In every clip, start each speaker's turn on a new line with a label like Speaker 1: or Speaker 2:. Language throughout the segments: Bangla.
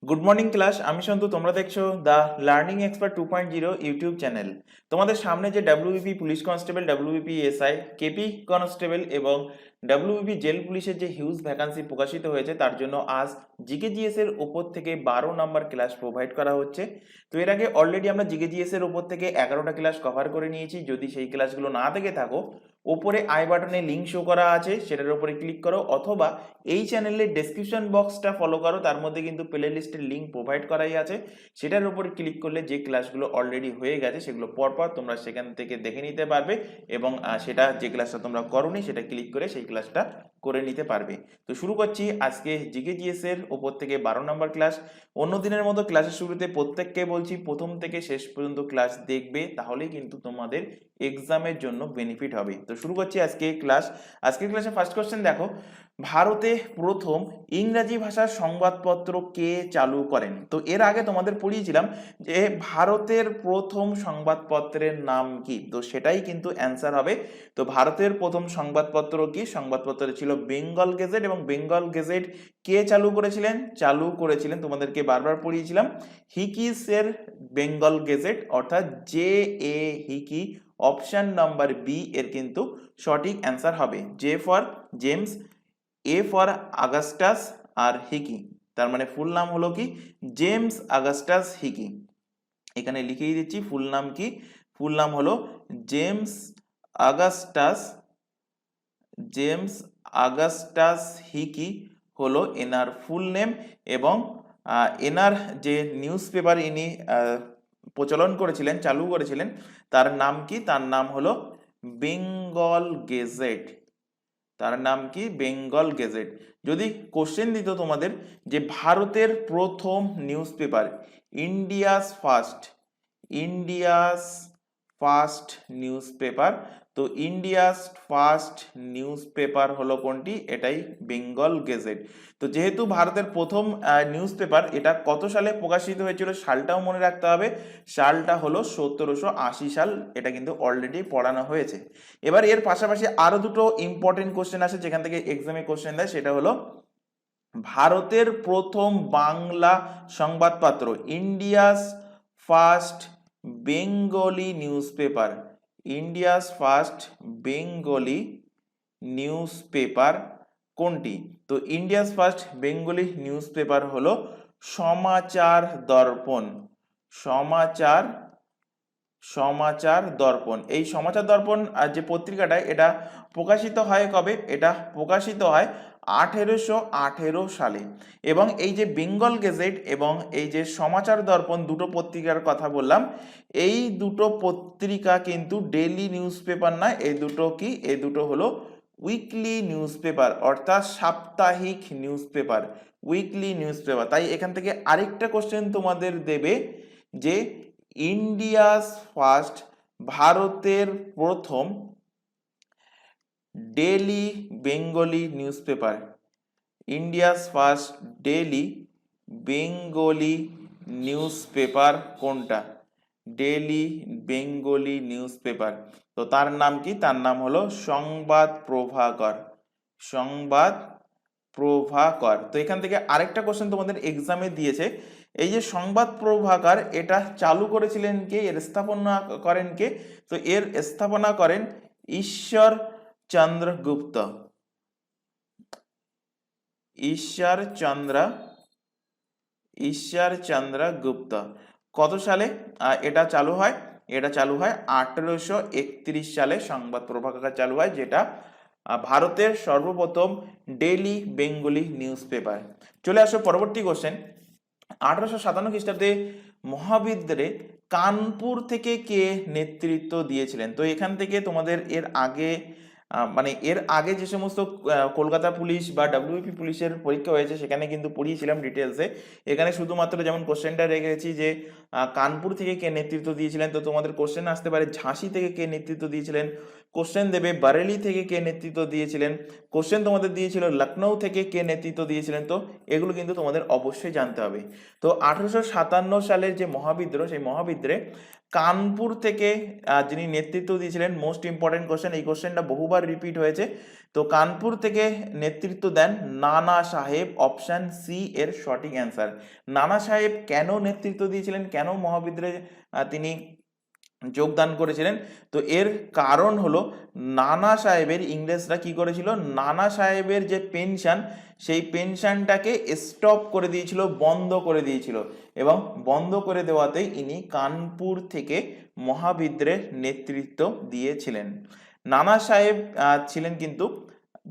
Speaker 1: গুড মর্নিং ক্লাস, আমি সন্তু। তোমরা দেখছো the learning expert 2.0 YouTube channel. তোমাদের সামনে যে WBP police constable, WBP SI, KP constable এবং ডাব্লিউবিপি জেল পুলিশের যে হিউজ ভ্যাকান্সি প্রকাশিত হয়েছে, তার জন্য আজ জিকেজিএস এর উপর থেকে 12 নম্বর ক্লাস প্রোভাইড করা হচ্ছে। তো এর আগে অলরেডি আমরা জিকেজিএস এর উপর থেকে 11টা ক্লাস কভার করে নিয়েছি। যদি সেই ক্লাসগুলো না দেখে থাকো, ওপরে আই বাটনে লিঙ্ক শো করা আছে, সেটার উপরে ক্লিক করো, অথবা এই চ্যানেলের ডেসক্রিপশন বক্সটা ফলো করো, তার মধ্যে কিন্তু প্লে লিস্টের লিঙ্ক প্রোভাইড করাই আছে। সেটার উপরে ক্লিক করলে যে ক্লাসগুলো অলরেডি হয়ে গেছে সেগুলো পরপর তোমরা সেখান থেকে দেখে নিতে পারবে, এবং সেটা যে ক্লাসটা তোমরা করোনি সেটা ক্লিক করে সেই ক্লাসটা করে নিতে পারবে। তো শুরু করছি আজকে জিকেজিএস এর উপর থেকে 12 নম্বর ক্লাস। অন্য দিনের মতো ক্লাসের শুরুতে প্রত্যেককে বলছি, প্রথম থেকে শেষ পর্যন্ত ক্লাস দেখবে, তাহলেই কিন্তু তোমাদের এক্সামের জন্য বেনিফিট হবে। তো শুরু করছি আজকে ক্লাস। আজকের ক্লাসে ফার্স্ট কোশ্চেন দেখো, ভারতে প্রথম ইংরাজি ভাষার সংবাদপত্র কে চালু করেন? তো এর আগে তোমাদের পড়িয়েছিলাম যে ভারতের প্রথম সংবাদপত্রের নাম কি, তো সেটাই কিন্তু অ্যান্সার হবে। তো ভারতের প্রথম সংবাদপত্র কি? সংবাদপত্র ছিল বেঙ্গল গেজেট। এবং বেঙ্গল গেজেট কে চালু করেছিলেন? চালু করেছিলেন, তোমাদেরকে বারবার পড়িয়েছিলাম, হিকিসের বেঙ্গল গেজেট, অর্থাৎ J A Hicky. Option number B এর কিন্তু সঠিক অ্যান্সার হবে। J for James, A for Augustus, আর হিকি। তার মানে ফুল নাম হলো কি? James Augustus Hicky. এখানে লিখেই দিচ্ছি ফুল নাম কি। ফুল নাম হলো James Augustus, James Augustus Hicky হলো এনার ফুল নেম। এবং এনার যে নিউজ পেপার ইনি প্রচলন করেছিলেন, চালু করেছিলেন, তার নাম কি? তার নাম হলো বেঙ্গল গেজেট। তার নাম কি? বেঙ্গল গেজেট। যদি কোশ্চেন দিত তোমাদের যে ভারতের প্রথম news paper, India's first, India's first news paper, তো ইন্ডিয়াস ফার্স্ট নিউজ পেপার হলো কোনটি? এটাই বেঙ্গল গেজেট। তো যেহেতু ভারতের প্রথম নিউজ পেপার, এটা কত সালে প্রকাশিত হয়েছিল সালটাও মনে রাখতে হবে। সালটা হলো 1780 সাল। এটা কিন্তু অলরেডি পড়ানো হয়েছে। এবার এর পাশাপাশি আরো দুটো ইম্পর্টেন্ট কোশ্চেন আছে যেখান থেকে এক্সামে কোশ্চেন দেয়, সেটা হলো ভারতের প্রথম বাংলা সংবাদপত্র, India's first Bengali newspaper, India's first Bengali news paper কোনটি? তো India's first Bengali news paper হলো সমাচার দর্পণ। সমাচার সমাচার দর্পণ। এই সমাচার দর্পণ যে পত্রিকাটা, এটা প্রকাশিত হয় কবে? এটা প্রকাশিত হয় 1818 সালে। এবং এই যে বেঙ্গল গেজেট এবং এই যে সমাচার দর্পণ, দুটো পত্রিকার কথা বললাম, এই দুটো পত্রিকা কিন্তু ডেইলি নিউজ পেপার না। এই দুটো কি? এই দুটো হলো উইকলি নিউজ পেপার, অর্থাৎ সাপ্তাহিক news paper, weekly news paper. তাই এখান থেকে আরেকটা কোশ্চেন তোমাদের দেবে যে ইন্ডিয়াস ফার্স্ট, ভারতের প্রথম daily Bengali newspaper, India's first daily Bengali newspaper কোনটা? Daily Bengali newspaper. তো তার নাম কি? তার নাম হলো সংবাদ প্রভাকর। সংবাদ প্রভাকর। তো এখান থেকে আরেকটা কোশ্চেন তোমাদের এক্সামে দিয়েছে, এই যে সংবাদ প্রভাকর, এটা চালু করেছিলেন কে? এর স্থাপনা করেন কে? তো এর স্থাপনা করেন ঈশ্বর চন্দ্র গুপ্ত। ঈশ্বর চন্দ্র গুপ্ত। কত সালে এটা চালু হয়? এটা চালু হয় 1831 সালে সংবাদ প্রভাকর চালু হয়, যেটা ভারতের সর্বপ্রথম ডেইলি বেঙ্গলি নিউজ পেপার। চলে আসো পরবর্তী কোশ্চেন। 1857 খ্রিস্টাব্দে মহাবিদ্যালয়ে কানপুর থেকে কে নেতৃত্ব দিয়েছিলেন? তো এখান থেকে তোমাদের এর আগে মানে এর আগে যে সমস্ত কলকাতা পুলিশ বা ডাব্লিউপি পুলিশের পরীক্ষা হয়েছে, সেখানে কিন্তু পড়িয়েছিলাম ডিটেলসে। এখানে শুধুমাত্র যেমন কোশ্চেনটা রেখেছি যে কানপুর থেকে কে নেতৃত্ব দিয়েছিলেন, তো তোমাদের কোশ্চেন আসতে পারে ঝাঁসি থেকে কে নেতৃত্ব দিয়েছিলেন, কোশ্চেন দেবে বারেলি থেকে কে নেতৃত্ব দিয়েছিলেন, কোশ্চেন তোমাদের দিয়েছিল লখনৌ থেকে কে নেতৃত্ব দিয়েছিলেন। তো এগুলো কিন্তু তোমাদের অবশ্যই জানতে হবে। তো 1857 সালের যে মহাবিদ্রোহ, সেই মহাবিদ্রোহে কানপুর থেকে যিনি নেতৃত্ব দিয়েছিলেন, মোস্ট ইম্পর্টেন্ট কোশ্চেন, এই কোশ্চেনটা বহুবার রিপিট হয়েছে। তো কানপুর থেকে নেতৃত্ব দেন নানা সাহেব, অপশন সি এর সঠিক অ্যান্সার। নানা সাহেব কেন নেতৃত্ব দিয়েছিলেন, কেন মহাবিদ্রোহে তিনি যোগদান করেছিলেন? তো এর কারণ হলো নানা সাহেবের, ইংরেজরা কি করেছিল, নানা সাহেবের যে পেনশন, সেই পেনশনটাকে স্টপ করে দিয়েছিল, বন্ধ করে দিয়েছিল, এবং বন্ধ করে দেওয়াতেই ইনি কানপুর থেকে মহাবিদ্রোহের নেতৃত্ব দিয়েছিলেন। নানা সাহেব ছিলেন কিন্তু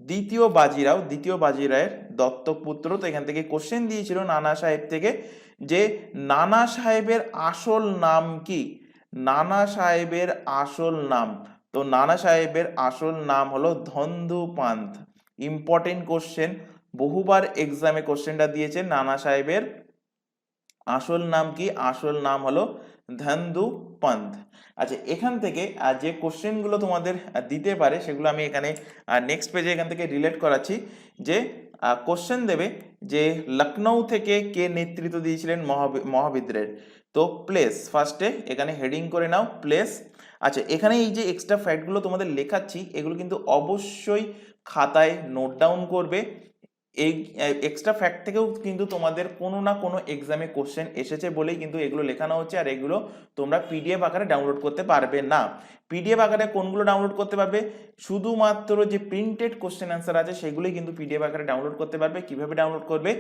Speaker 1: দ্বিতীয় বাজিরাওয়ের দত্তক পুত্র। তো এখান থেকে কোশ্চেন দিয়েছিল নানা সাহেব থেকে যে নানা সাহেবের আসল নাম কি? নানা সাহেবের আসল নাম, তো নানা সাহেবের আসল নাম হলো ধন্দু পান্থ। ইম্পর্টেন্ট কোশ্চেন, বহুবার এক্সামে কোশ্চেনটা দিয়েছে। নানা সাহেবের আসল নাম কি? আসল নাম হলো ধন্দু পান্থ। আচ্ছা, এখান থেকে যে কোশ্চেনগুলো তোমাদের দিতে পারে সেগুলো আমি এখানে নেক্সট পেজে এখান থেকে রিলেট করাচ্ছি। যে কোশ্চেন দেবে যে লখনৌ থেকে কে নেতৃত্ব দিয়েছিলেন মহাবিদ্রোহের? তো প্লেস, ফার্স্টে এখানে হেডিং করে নাও প্লেস। আচ্ছা, এখানে এই যে এক্সট্রা ফ্যাক্টগুলো তোমাদের লেখাচ্ছি, এগুলো কিন্তু অবশ্যই খাতায় নোট ডাউন করবে। এই এক্সট্রা ফ্যাক্ট থেকেও কিন্তু তোমাদের কোনো না কোনো এক্সামে কোশ্চেন এসেছে বলেই কিন্তু এগুলো লেখানো হচ্ছে। আর এগুলো তোমরা পিডিএফ আকারে ডাউনলোড করতে পারবে না। পিডিএফ আকারে কোনগুলো ডাউনলোড করতে পারবে? শুধুমাত্র যে প্রিন্টেড কোশ্চেন অ্যান্সার আছে সেগুলোই কিন্তু পিডিএফ আকারে ডাউনলোড করতে পারবে। কিভাবে ডাউনলোড করবে?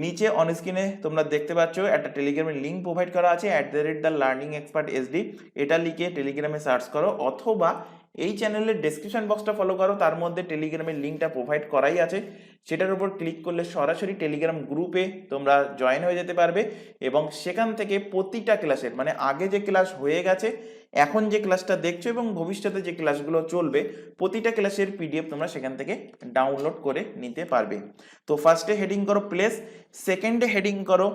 Speaker 1: নিচে অন স্ক্রিনে তোমরা দেখতে পাচ্ছ একটা টেলিগ্রামের লিঙ্ক প্রোভাইড করা আছে, @theLearningExpertSD, এটা লিখে টেলিগ্রামে সার্চ করো, অথবা এই চ্যানেলের ডেসক্রিপশন বক্সটা ফলো করো, তার মধ্যে টেলিগ্রামের লিঙ্কটা প্রোভাইড করাই আছে। সেটার উপর ক্লিক করলে সরাসরি টেলিগ্রাম গ্রুপে তোমরা জয়েন হয়ে যেতে পারবে, এবং সেখান থেকে প্রতিটা ক্লাসের, মানে আগে যে ক্লাস হয়ে গেছে, এখন যে ক্লাসটা দেখছো এবং ভবিষ্যতে যে ক্লাসগুলো চলবে, প্রতিটা ক্লাসের পিডিএফ তোমরা সেখান থেকে ডাউনলোড করে নিতে পারবে। তো ফার্স্টে হেডিং করো প্লেস, সেকেন্ডে হেডিং করো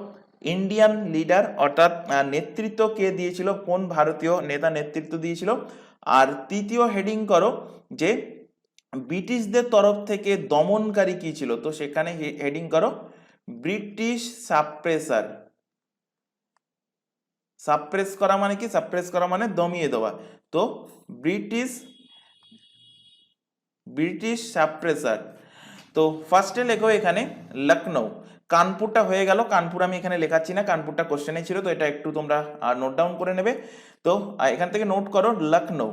Speaker 1: ইন্ডিয়ান লিডার, অর্থাৎ নেতৃত্ব কে দিয়েছিল, কোন ভারতীয় নেতা নেতৃত্ব দিয়েছিল। আর তৃতীয় হেডিং করো যে ব্রিটিশদের তরফ থেকে দমনকারী কি ছিল, তো সেখানে হেডিং করো ব্রিটিশ সাপ্রেসার। সাপ্রেস করা মানে কি? সাপ্রেস করা মানে দমিয়ে দেওয়া। তো ব্রিটিশ সাপ্রেসার। তো ফার্স্টে লেখো এখানে লখনৌ। কানপুরটা হয়ে গেল, কানপুর আমি এখানে লেখাচ্ছি না, কানপুরটা কোশ্চেনে ছিল, তো এটা একটু তোমরা নোট ডাউন করে নেবে। তো এখান থেকে নোট করো লখনৌ।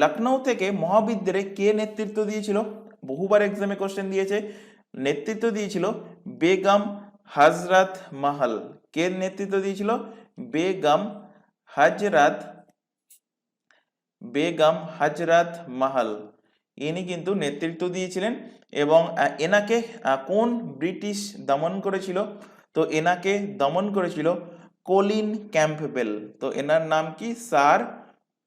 Speaker 1: লখনৌ থেকে মহাবিদ্রোহে কে নেতৃত্ব দিয়েছিল? বহুবার এক্সামে কোশ্চেন দিয়েছে। নেতৃত্ব দিয়েছিল বেগম হজরত মহল। কে নেতৃত্ব দিয়েছিল? বেগম হজরত মহল, ইনি কিন্তু নেতৃত্ব দিয়েছিলেন। এবং এনাকে কোন ব্রিটিশ দমন করেছিল? তো এনাকে দমন করেছিল কলিন ক্যাম্পবেল। তো এনার নাম কি? Sir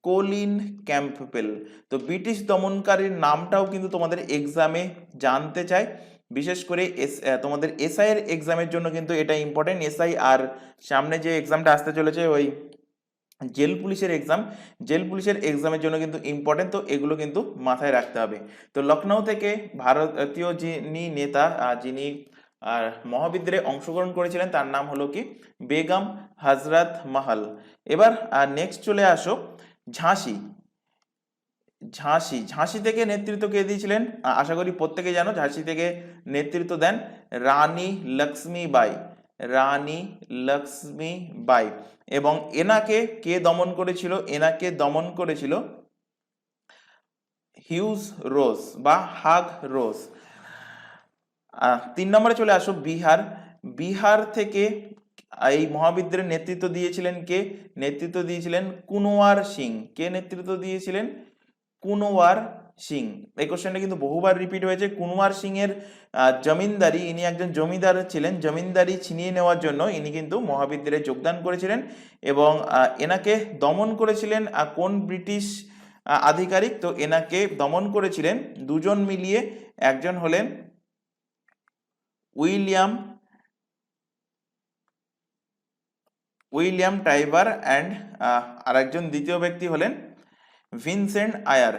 Speaker 1: Colin Campbell. তো ব্রিটিশ দমনকারীর নামটাও কিন্তু তোমাদের এক্সামে জানতে চায়, বিশেষ করে তোমাদের এসআই এর এক্সামের জন্য কিন্তু এটা ইম্পর্টেন্ট। এসআই আর সামনে যে এক্সামটা আসতে চলেছে ওই জেল পুলিশের এক্সামের জন্য কিন্তু ইম্পর্টেন্ট। তো এগুলো কিন্তু মাথায় রাখতে হবে। তো লখনৌ থেকে ভারতীয় যিনি নেতা, যিনি মহাবিদ্রোহে অংশগ্রহণ করেছিলেন, তার নাম হলো কি? বেগম হজরত মহল। এবার নেক্সট চলে আসো ঝাঁসি। ঝাঁসি থেকে নেতৃত্ব কে দিয়েছিলেন? আশা করি প্রত্যেকে জানো, ঝাঁসি থেকে নেতৃত্ব দেন রানী লক্ষ্মীবাই। এবং এনাকে কে দমন করেছিল? এনাকে দমন করেছিল হিউজ রোজ বা হাগ রোজ। 3 নম্বরে চলে আসো বিহার থেকে এই মহাবিদ্রোহের নেতৃত্ব দিয়েছিলেন কে? নেতৃত্ব দিয়েছিলেন কুনওয়ার সিং। কে নেতৃত্ব দিয়েছিলেন? কুনওয়ার সিং। এই কোশ্চেনটা কিন্তু বহুবার রিপিট হয়েছে। কুনওয়ার সিং এর জমিনদারি, ইনি একজন জমিদার ছিলেন, জমিনদারি ছিনিয়ে নেওয়ার জন্য ইনি কিন্তু মহাবিদ্রোহে যোগদান করেছিলেন। এবং এনাকে দমন করেছিলেন কোন ব্রিটিশ আধিকারিক? তো এনাকে দমন করেছিলেন দুজন মিলিয়ে, একজন হলেন উইলিয়াম টাইবার অ্যান্ড আরেকজন দ্বিতীয় ব্যক্তি হলেন ভিনসেন্ট আয়ার।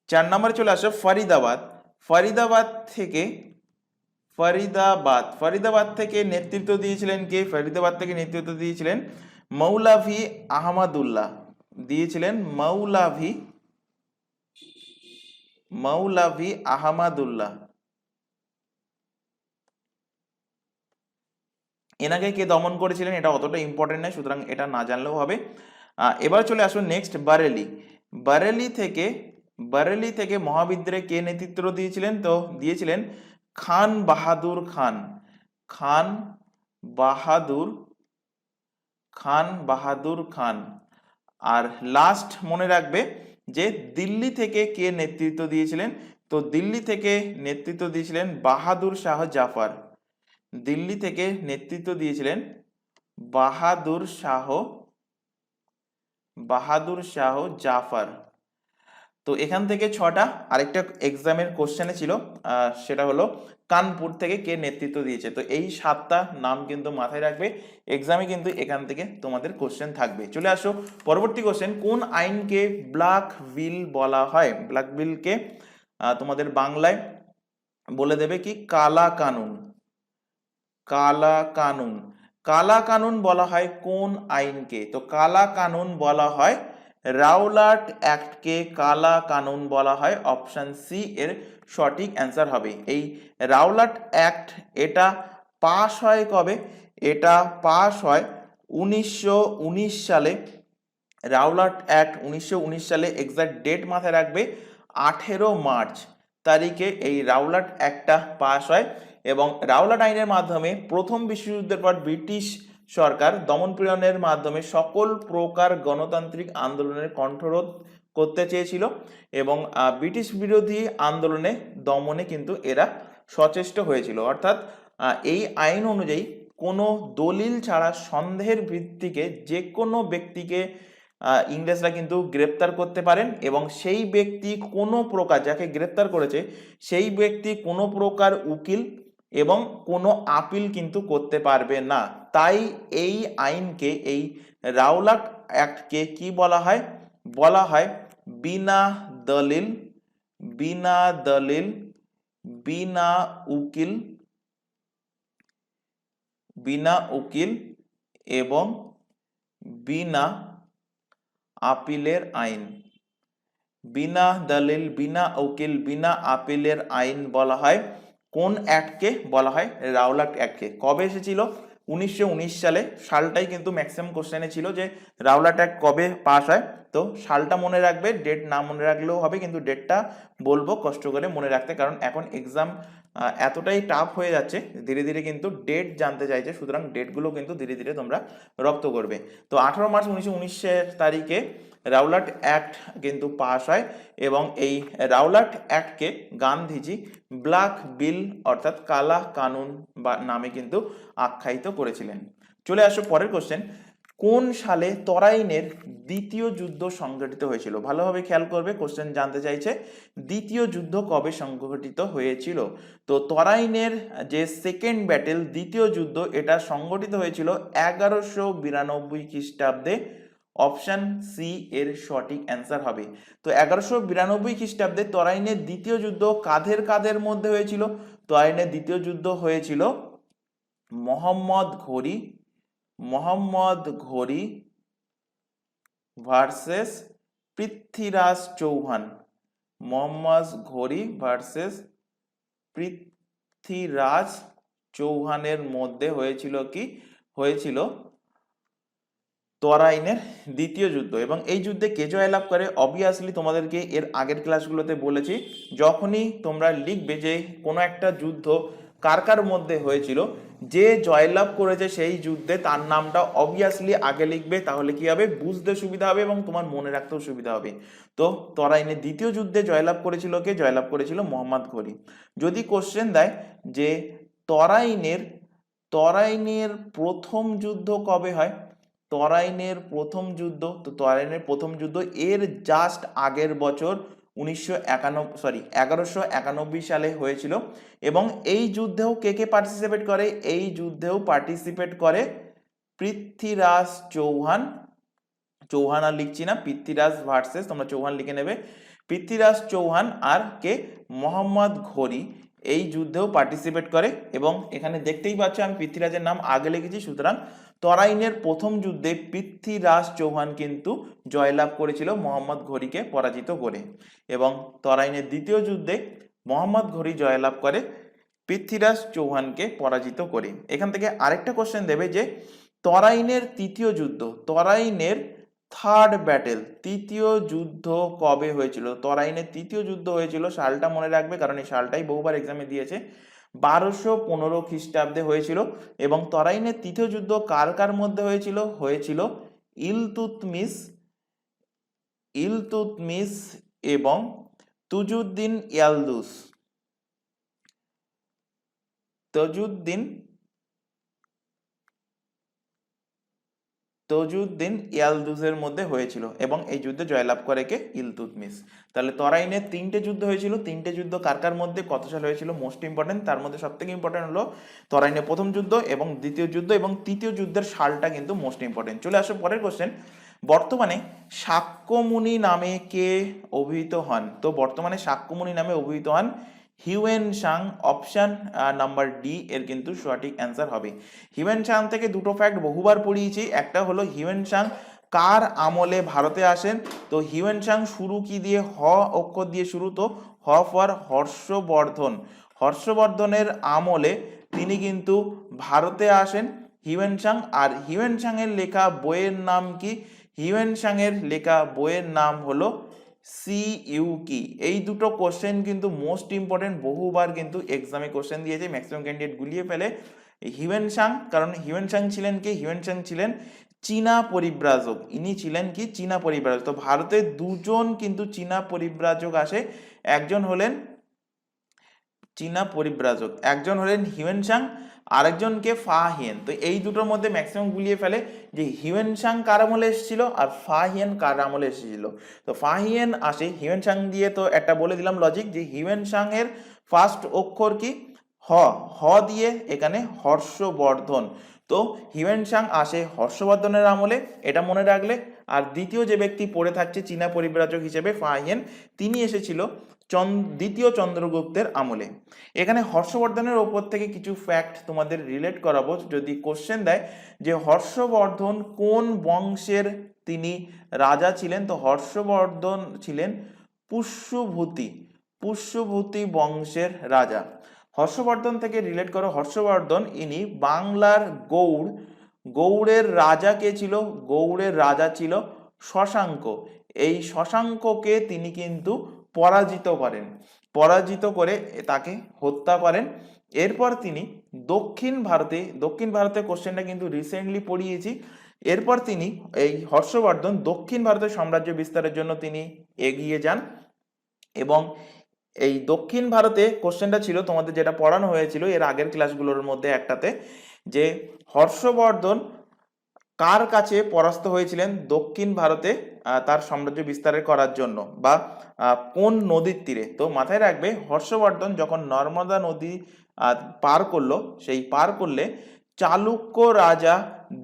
Speaker 1: 4 নম্বরে চলে আসো ফরিদাবাদ। ফরিদাবাদ থেকে ফরিদাবাদ থেকে নেতৃত্ব দিয়েছিলেন কে? ফরিদাবাদ থেকে নেতৃত্ব দিয়েছিলেন মৌলাভি আহমদুল্লাহ, দিয়েছিলেন মৌলাভি আহমদুল্লাহ। এনাকে কে দমন করেছিলেন এটা অতটা ইম্পর্টেন্ট নয়, সুতরাং এটা না জানলেও হবে। এবার চলে আসুন নেক্সট, বারেলি থেকে মহাবিদ্রোহে কে নেতৃত্ব দিয়েছিলেন? তো দিয়েছিলেন খান বাহাদুর খান, খান বাহাদুর খান। আর লাস্ট মনে রাখবে যে দিল্লি থেকে কে নেতৃত্ব দিয়েছিলেন? তো দিল্লি থেকে নেতৃত্ব দিয়েছিলেন বাহাদুর শাহ জাফর, দিল্লি থেকে নেতৃত্ব দিয়েছিলেন বাহাদুর শাহ জাফর। তো এখান থেকে 6টা। আরেকটা এক্সামের কোশ্চেনে ছিল, সেটা হলো কানপুর থেকে কে নেতৃত্ব দিয়েছে। তো এই 7টা নাম কিন্তু মাথায় রাখবে, এক্সামে কিন্তু এখান থেকে তোমাদের কোশ্চেন থাকবে। চলে আসো পরবর্তী কোশ্চেন, কোন আইনকে ব্ল্যাক বিল বলা হয়? ব্ল্যাক বিলকে তোমাদের বাংলায় বলে দেবে কি? কালা কানুন। কালা কানুন বলা হয় কোন আইনকে? তো কালা কানুন বলা হয় রাওলাট অ্যাক্টকে কালা কানুন বলা হয়। অপশন সি এর সঠিক অ্যান্সার হবে। এই রাওলাট অ্যাক্ট এটা পাস হয় কবে? এটা পাস হয় 1919 সালে। রাওলাট অ্যাক্ট 1919 সালে, এক্সাক্ট ডেট মাথায় রাখবে 18 মার্চ তারিখে এই রাওলাট অ্যাক্টটা পাস হয়। এবং রাওলাট আইনের মাধ্যমে প্রথম বিশ্বযুদ্ধের পর ব্রিটিশ সরকার দমনপীড়নের মাধ্যমে সকল প্রকার গণতান্ত্রিক আন্দোলনের কণ্ঠরোধ করতে চেয়েছিল এবং ব্রিটিশ বিরোধী আন্দোলনে দমনে কিন্তু এরা সচেষ্ট হয়েছিল। অর্থাৎ এই আইন অনুযায়ী কোনো দলিল ছাড়া সন্দেহের ভিত্তিতে যে কোনো ব্যক্তিকে ইংরেজরা কিন্তু গ্রেপ্তার করতে পারেন এবং সেই ব্যক্তি কোনো প্রকার, যাকে গ্রেপ্তার করেছে সেই ব্যক্তি কোনো প্রকার উকিল এবং কোনো আপিল কিন্তু করতে পারবে না। তাই এই আইনকে, এই রাওলাট অ্যাক্টকে কি বলা হয়? বলা হয় বিনা দলিল, বিনা উকিল এবং বিনা আপিলের আইন। বিনা দলিল, বিনা উকিল, বিনা আপিলের আইন বলা হয় কোন অ্যাক্টকে? বলা হয় রাওলাট অ্যাক্টকে। কবে এসেছিল? 1919 সালে। সালটাই কিন্তু ম্যাক্সিমাম কোশ্চেনে ছিল যে রাওলাট অ্যাক্ট কবে পাস হয়। তো সালটা মনে রাখবে, ডেট না মনে রাখলেও হবে, কিন্তু ডেটটা বলবো কষ্ট করে মনে রাখতে, কারণ এখন এক্সাম এতটাই টাফ হয়ে যাচ্ছে, ধীরে ধীরে কিন্তু ডেট জানতে চাইছে, সুতরাং ডেটগুলো কিন্তু ধীরে ধীরে তোমরা রপ্ত করবে। তো 18 মার্চ 1919 তারিখে রাওলাট অ্যাক্ট কিন্তু পাস হয় এবং এই রাওলাট অ্যাক্টকে গান্ধীজি ব্ল্যাক বিল অর্থাৎ কালা কানুন বা নামে কিন্তু আখ্যায়িত করেছিলেন। চলে আসো পরের কোশ্চেন, কোন সালে তরাইনের দ্বিতীয় যুদ্ধ সংঘটিত হয়েছিল? ভালোভাবে খেয়াল করবে, কোশ্চেন জানতে চাইছে দ্বিতীয় যুদ্ধ কবে সংঘটিত হয়েছিল। তো তরাইনের যে সেকেন্ড ব্যাটেল, দ্বিতীয় যুদ্ধ, এটা সংঘটিত হয়েছিল 1192 খ্রিস্টাব্দে। অপশন সি এর সঠিক অ্যান্সার হবে। তো 1192 খ্রিস্টাব্দে তরাইনের দ্বিতীয় যুদ্ধ কাদের কাদের মধ্যে হয়েছিল? তরাইনের দ্বিতীয় যুদ্ধ হয়েছিল মোহাম্মদ ঘোরি ভার্সেস পৃথ্বীরাজ চৌহান। মোহাম্মদ ঘোরি ভার্সেস পৃথ্বীরাজ চৌহানের মধ্যে হয়েছিল কি? হয়েছিল তরাইনের দ্বিতীয় যুদ্ধ। এবং এই যুদ্ধে কে জয়লাভ করে? অবভিয়াসলি তোমাদেরকে এর আগের ক্লাসগুলোতে বলেছি, যখনই তোমরা লিখবে যে কোনো একটা যুদ্ধ কার কার মধ্যে হয়েছিল, যে জয়লাভ করেছে সেই যুদ্ধে তার নামটা অবভিয়াসলি আগে লিখবে, তাহলে কি হবে? বুঝতে সুবিধা হবে এবং তোমার মনে রাখতেও সুবিধা হবে। তো তরাইনের দ্বিতীয় যুদ্ধে জয়লাভ করেছিল কে? জয়লাভ করেছিল মোহাম্মদ ঘোরি। যদি কোশ্চেন দেয় যে তরাইনের প্রথম যুদ্ধ কবে হয়? তরাইনের প্রথম যুদ্ধ, তো তরাইনের প্রথম যুদ্ধ এর জাস্ট আগের বছর 1191 সালে হয়েছিল। এবং এই যুদ্ধেও কে কে পার্টিসিপেট করে? এই যুদ্ধেও পার্টিসিপেট করে পৃথ্বীরাজ চৌহান। চৌহান আর লিখছি না, পৃথ্বীরাজ ভার্সেস, তোমরা চৌহান লিখে নেবে। পৃথ্বীরাজ চৌহান আর কে? মোহাম্মদ ঘোরি। এই যুদ্ধেও পার্টিসিপেট করে। এবং এখানে দেখতেই পাচ্ছ আমি পৃথ্বীরাজের নাম আগে লিখেছি, সুতরাং তরাইনের প্রথম যুদ্ধে পৃথ্বীরাজ চৌহান কিন্তু জয়লাভ করেছিল মোহাম্মদ ঘুরিকে পরাজিত করে, এবং তরাইনের দ্বিতীয় যুদ্ধে মোহাম্মদ ঘুরি জয়লাভ করে পৃথ্বীরাজ চৌহানকে পরাজিত করে। এখান থেকে আরেকটা কোশ্চেন দেবে যে তরাইনের তৃতীয় যুদ্ধ, তরাইনের থার্ড ব্যাটেল, তৃতীয় যুদ্ধ কবে হয়েছিল? তরাইনের তৃতীয় যুদ্ধ হয়েছিল, সালটা মনে রাখবে কারণ এই সালটাই বহুবার এক্সামে দিয়েছে, 1215 খ্রিস্টাব্দে হয়েছিল। এবং তরাইনের তৃতীয় যুদ্ধ কার কার মধ্যে হয়েছিল? হয়েছিল ইলতুৎমিশ এবং তুজুদ্দিন ইয়ালদুস, তজুদ্দিন ইয়ালদুসের মধ্যে হয়েছিল, এবং এই যুদ্ধে জয়লাভ করে কে? ইলতুৎমিশ। তাহলে তরাইনের তিনটে যুদ্ধ হয়েছিল, তিনটে যুদ্ধ কার কার মধ্যে, কত সাল হয়েছিল, মোস্ট ইম্পর্টেন্ট। তার মধ্যে সব থেকে ইম্পর্টেন্ট হলো তরাইনের প্রথম যুদ্ধ এবং দ্বিতীয় যুদ্ধ, এবং তৃতীয় যুদ্ধের সালটা কিন্তু মোস্ট ইম্পর্টেন্ট। চলে আসো পরের কোশ্চেন, বর্তমানে শাক্যমুনি নামে কে অভিহিত হন? তো বর্তমানে শাক্যমুনি নামে অভিহিত হন Hiuen Tsang. Option number D এর কিন্তু সঠিক অ্যান্সার হবে। হিউয়েন সাং থেকে দুটো ফ্যাক্ট বহুবার পড়িয়েছি, একটা হলো হিউয়েন সাং কার আমলে ভারতে আসেন? তো হিউয়েন সাং শুরু কি দিয়ে? হ অক্ষর দিয়ে শুরু, তো হ ফর হর্ষবর্ধন, হর্ষবর্ধনের আমলে তিনি কিন্তু ভারতে আসেন হিউয়েন সাং। আর হিউয়েন সাং এর লেখা বইয়ের নাম কি? হিউয়েন সাং এর লেখা বইয়ের নাম হলো সিইউকি। এই দুটো কোশ্চেন কিন্তু মোস্ট ইম্পর্টেন্ট, বহুবার কিন্তু এক্সামে কোশ্চেন দিয়েছে, ম্যাক্সিমাম ক্যান্ডিডেট গুলিয়ে ফেলে। হিউয়েন সাং, কারণ হিউয়েন সাং ছিলেন কে? হিউয়েন সাং ছিলেন চীনা পরিব্রাজক, ইনি ছিলেন কি? চীনা পরিব্রাজক। তো ভারতে দুজন কিন্তু চীনা পরিব্রাজক আসে, একজন হলেন চীনা পরিব্রাজক, একজন হলেন হিউয়েন সাং, আরেকজনকে ফা হিয়েন। তো এই দুটোর মধ্যে ম্যাক্সিমাম গুলিয়ে ফেলে যে হিউয়েন সাং কার আমলে এসেছিল আর ফা হিয়েন কার আমলে এসেছিল। তো ফা হিয়েন আসে হিউয়েন সাং দিয়ে, তো একটা বলে দিলাম লজিক যে হিউয়েন সাং এর ফার্স্ট অক্ষর কি? হ, হ দিয়ে এখানে হর্ষবর্ধন। তো হিউয়েন সাং আসে হর্ষবর্ধনের আমলে, এটা মনে রাখলে। আর দ্বিতীয় যে ব্যক্তি পড়ে থাকছে চীনা পরিব্রাজক হিসেবে ফা হিয়েন, তিনি এসেছিল দ্বিতীয় চন্দ্রগুপ্তের আমলে। এখানে হর্ষবর্ধনের ওপর থেকে কিছু ফ্যাক্ট তোমাদের রিলেট করাবো, যদি কোশ্চেন দেয় যে হর্ষবর্ধন কোন বংশের তিনি রাজা ছিলেন? তো হর্ষবর্ধন ছিলেন পুষ্যভূতি বংশের রাজা। হর্ষবর্ধন থেকে রিলেট করো, হর্ষবর্ধন ইনি বাংলার গৌড়ের রাজা কে ছিল? গৌড়ের রাজা ছিল শশাঙ্ক। এই শশাঙ্ককে তিনি কিন্তু পরাজিত করে তাকে হত্যা করেন। এরপর তিনি দক্ষিণ ভারতে কোশ্চেনটা কিন্তু রিসেন্টলি পড়িয়েছি। এরপর তিনি এই হর্ষবর্ধন দক্ষিণ ভারতের সাম্রাজ্য বিস্তারের জন্য তিনি এগিয়ে যান, এবং এই দক্ষিণ ভারতে কোশ্চেনটা ছিল তোমাদের যেটা পড়ানো হয়েছিল এর আগের ক্লাসগুলোর মধ্যে একটাতে, যে হর্ষবর্ধন কার কাছে পরাস্ত হয়েছিলেন দক্ষিণ ভারতে তার সাম্রাজ্য বিস্তার করার জন্য, বা কোন নদীর তীরে? তো মাথায় রাখবে হর্ষবর্ধন যখন নর্মদা নদী পার করলো, সেই পার করলে চালুক্য রাজা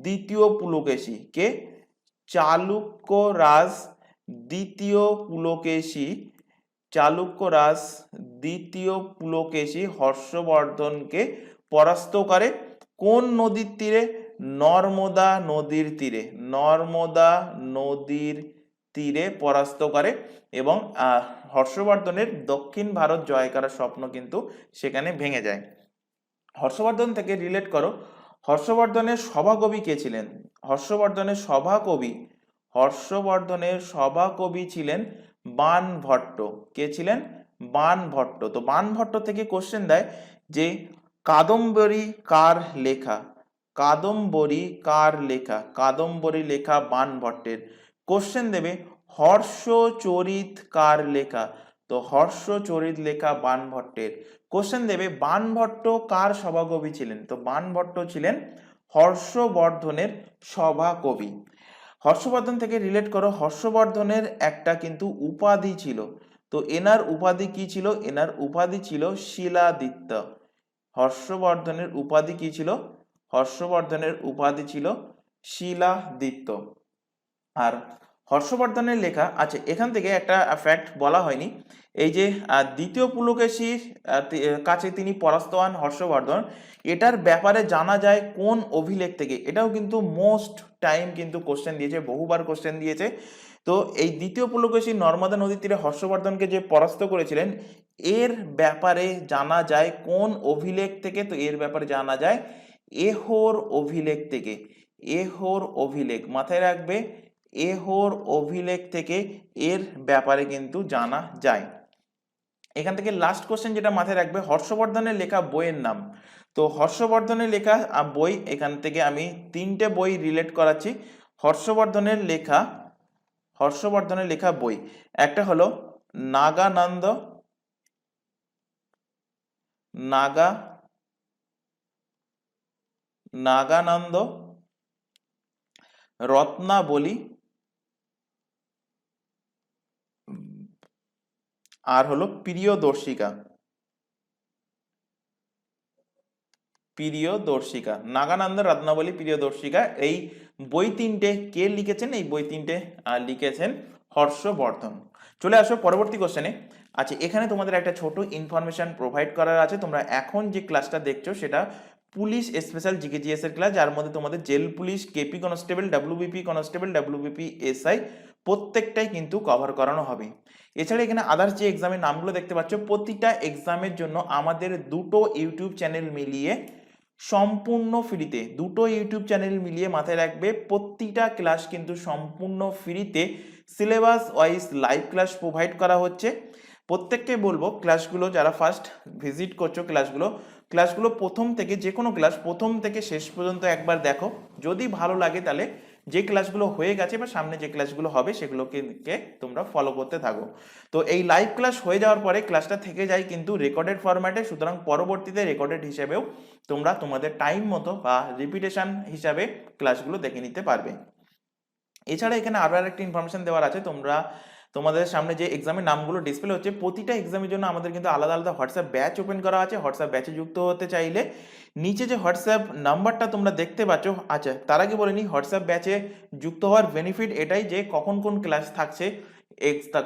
Speaker 1: দ্বিতীয় পুলকেশী কে? চালুক্য রাজ দ্বিতীয় পুলকেশী হর্ষবর্ধনকে পরাস্ত করে কোন নদীর তীরে? নর্মদা নদীর তীরে পরাস্ত করে, এবং হর্ষবর্ধনের দক্ষিণ ভারত জয় করার স্বপ্ন কিন্তু সেখানে ভেঙে যায়। হর্ষবর্ধন থেকে রিলেট করো, হর্ষবর্ধনের সভাকবি কে ছিলেন? হর্ষবর্ধনের সভাকবি ছিলেন বাণভট্ট। কে ছিলেন? বাণভট্ট। তো বাণভট্ট থেকে কোশ্চেন দেয় যে কাদম্বরী কার লেখা? কাদম্বরী লেখা বাণভট্টের। কোশ্চেন দেবে হর্ষচরিত কার লেখা? তো হর্ষচরিত লেখা বাণভট্টের। কোশ্চেন দেবে বাণভট্ট কার সভাকবি ছিলেন? তো বাণভট্ট ছিলেন হর্ষবর্ধনের সভাকবি। হর্ষবর্ধন থেকে রিলেট করো, হর্ষবর্ধনের একটা কিন্তু উপাধি ছিল, তো এনার উপাধি কি ছিল? এনার উপাধি ছিল শিলাদিত্য। হর্ষবর্ধনের উপাধি কি ছিল? হর্ষবর্ধনের উপাধি ছিল শিলাদিত্য। আর হর্ষবর্ধনের লেখা, আচ্ছা এখান থেকে একটা ফ্যাক্ট বলা হয়নি, এই যে দ্বিতীয় পুলকেশীর কাছে তিনি পরাস্ত হন হর্ষবর্ধন, এটার ব্যাপারে জানা যায় কোন অভিলেখ থেকে? এটাও কিন্তু মোস্ট টাইম কিন্তু কোশ্চেন দিয়েছে, বহুবার কোশ্চেন দিয়েছে। তো এই দ্বিতীয় পুলকেশী নর্মদা নদীর তীরে হর্ষবর্ধনকে যে পরাস্ত করেছিলেন, এর ব্যাপারে জানা যায় কোন অভিলেখ থেকে? তো এর ব্যাপারে জানা যায় এহোর অভিলেখ থেকে। এহোর অভিলেখ মাথায় রাখবে, এহোর অভিলেখ থেকে এর ব্যাপারে কিন্তু জানা যায়। এখান থেকে লাস্ট কোশ্চেন যেটা মাথায় রাখবে, হর্ষবর্ধনের লেখা বইয়ের নাম। তো হর্ষবর্ধনের লেখা বই, এখান থেকে আমি 3টে বই রিলেট করাচ্ছি। হর্ষবর্ধনের লেখা বই, একটা হলো নাগানন্দ, নাগানন্দ রত্নাবলী, আর হলো প্রিয়দর্শিকা। নাগানন্দ রত্নাবলী প্রিয়দর্শিকা, এই বই 3টে কে লিখেছেন? এই বই 3টে লিখেছেন হর্ষবর্ধন। চলে আসো পরবর্তী কোশ্চেনে। আচ্ছা এখানে তোমাদের একটা ছোট ইনফরমেশন প্রোভাইড করার আছে। তোমরা এখন যে ক্লাসটা দেখছো সেটা পুলিশ স্পেশাল জিকেজিএস এর ক্লাস, যার মধ্যে তোমাদের jail police, KP constable, WBP constable, WBP SI প্রত্যেকটাই কিন্তু কভার করানো হবে। এছাড়া এখানে আদার্স যে এক্সামের নামগুলো দেখতে পাচ্ছ, প্রতিটা এক্সামের জন্য আমাদের দুটো ইউটিউব চ্যানেল মিলিয়ে সম্পূর্ণ ফ্রিতে, দুটো ইউটিউব চ্যানেল মিলিয়ে মাথায় রাখবে প্রতিটা ক্লাস কিন্তু সম্পূর্ণ ফ্রিতে syllabus wise live class provide করা হচ্ছে। প্রত্যেককে বলবো ক্লাসগুলো যারা ফার্স্ট ভিজিট করছো, ক্লাসগুলো প্রথম থেকে, যে কোনো ক্লাস প্রথম থেকে শেষ পর্যন্ত একবার দেখো। যদি ভালো লাগে তাহলে যে ক্লাসগুলো হয়ে গেছে বা সামনে যে ক্লাসগুলো হবে সেগুলোকে তোমরা ফলো করতে থাকো। তো এই লাইভ ক্লাস হয়ে যাওয়ার পরে ক্লাসটা থেকে যায় কিন্তু রেকর্ডেড ফরম্যাটে, সুতরাং পরবর্তীতে রেকর্ডেড হিসেবেও তোমরা তোমাদের টাইম মতো বা রিপিটেশন হিসাবে ক্লাসগুলো দেখে নিতে পারবে। এছাড়া এখানে আরো একটা ইনফরমেশন দেওয়ার আছে, তোমাদের সামনে যে এক্সামের নামগুলো ডিসপ্লে হচ্ছে, প্রতিটা এক্সামের জন্য আমাদের কিন্তু আলাদা আলাদা হোয়াটসঅ্যাপ ব্যাচ ওপেন করা আছে। হোয়াটসঅ্যাপ ব্যাচে যুক্ত হতে চাইলে নিচে যে হোয়াটসঅ্যাপ নাম্বারটা তোমরা দেখতে পাচ্ছ, আচ্ছা তার আগে বলে নিই, হোয়াটসঅ্যাপ ব্যাচে যুক্ত হওয়ার বেনিফিট এটাই যে কখন কোন ক্লাস থাকছে,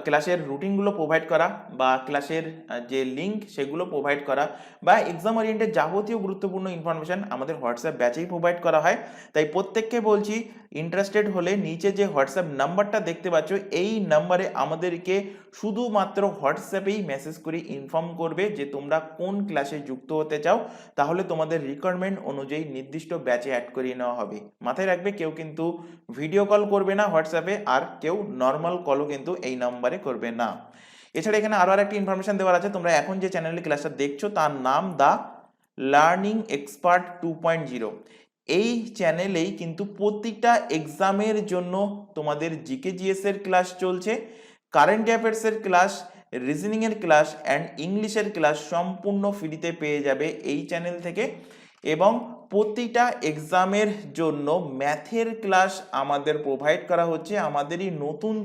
Speaker 1: ক্লাসের রুটিনগুলো প্রোভাইড করা বা ক্লাসের যে লিঙ্ক সেগুলো প্রোভাইড করা বা এক্সাম ওরিয়েন্টেড যাবতীয় গুরুত্বপূর্ণ ইনফরমেশন আমাদের হোয়াটসঅ্যাপ ব্যাচেই প্রোভাইড করা হয়। তাই প্রত্যেককে বলছি, ইন্টারেস্টেড হলে নিচে যে হোয়াটসঅ্যাপ নাম্বারটা দেখতে পাচ্ছ, এই নাম্বারে আমাদেরকে শুধুমাত্র হোয়াটসঅ্যাপেই মেসেজ করে ইনফর্ম করবে যে তোমরা কোন ক্লাসে যুক্ত হতে চাও, তাহলে তোমাদের রিকোয়ারমেন্ট অনুযায়ী নির্দিষ্ট ব্যাচে অ্যাড করিয়ে নেওয়া হবে। মাথায় রাখবে, কেউ কিন্তু ভিডিও কল করবে না হোয়াটসঅ্যাপে, আর কেউ নর্মাল কলও কিন্তু এই নাম্বারে করবে না। এছাড়া এখানে আরো একটা ইনফরমেশন দেওয়ার আছে, তোমরা এখন যে চ্যানেলে ক্লাসটা দেখছো তার নাম দা লার্নিং এক্সপার্ট 2.0। এই চ্যানেলেই কিন্তু প্রতিটা এক্সামের জন্য তোমাদের জিকেজিএস এর ক্লাস চলছে, কারেন্ট অ্যাফেয়ার্স এর ক্লাস, রিজনিং এর ক্লাস অ্যান্ড ইংলিশের ক্লাস সম্পূর্ণ ফ্রিতে পেয়ে যাবে এই চ্যানেল থেকে। এবং প্রতিটা এক্সামের জন্য ম্যাথের ক্লাস আমাদের প্রোভাইড করা হচ্ছে আমাদেরই নতুন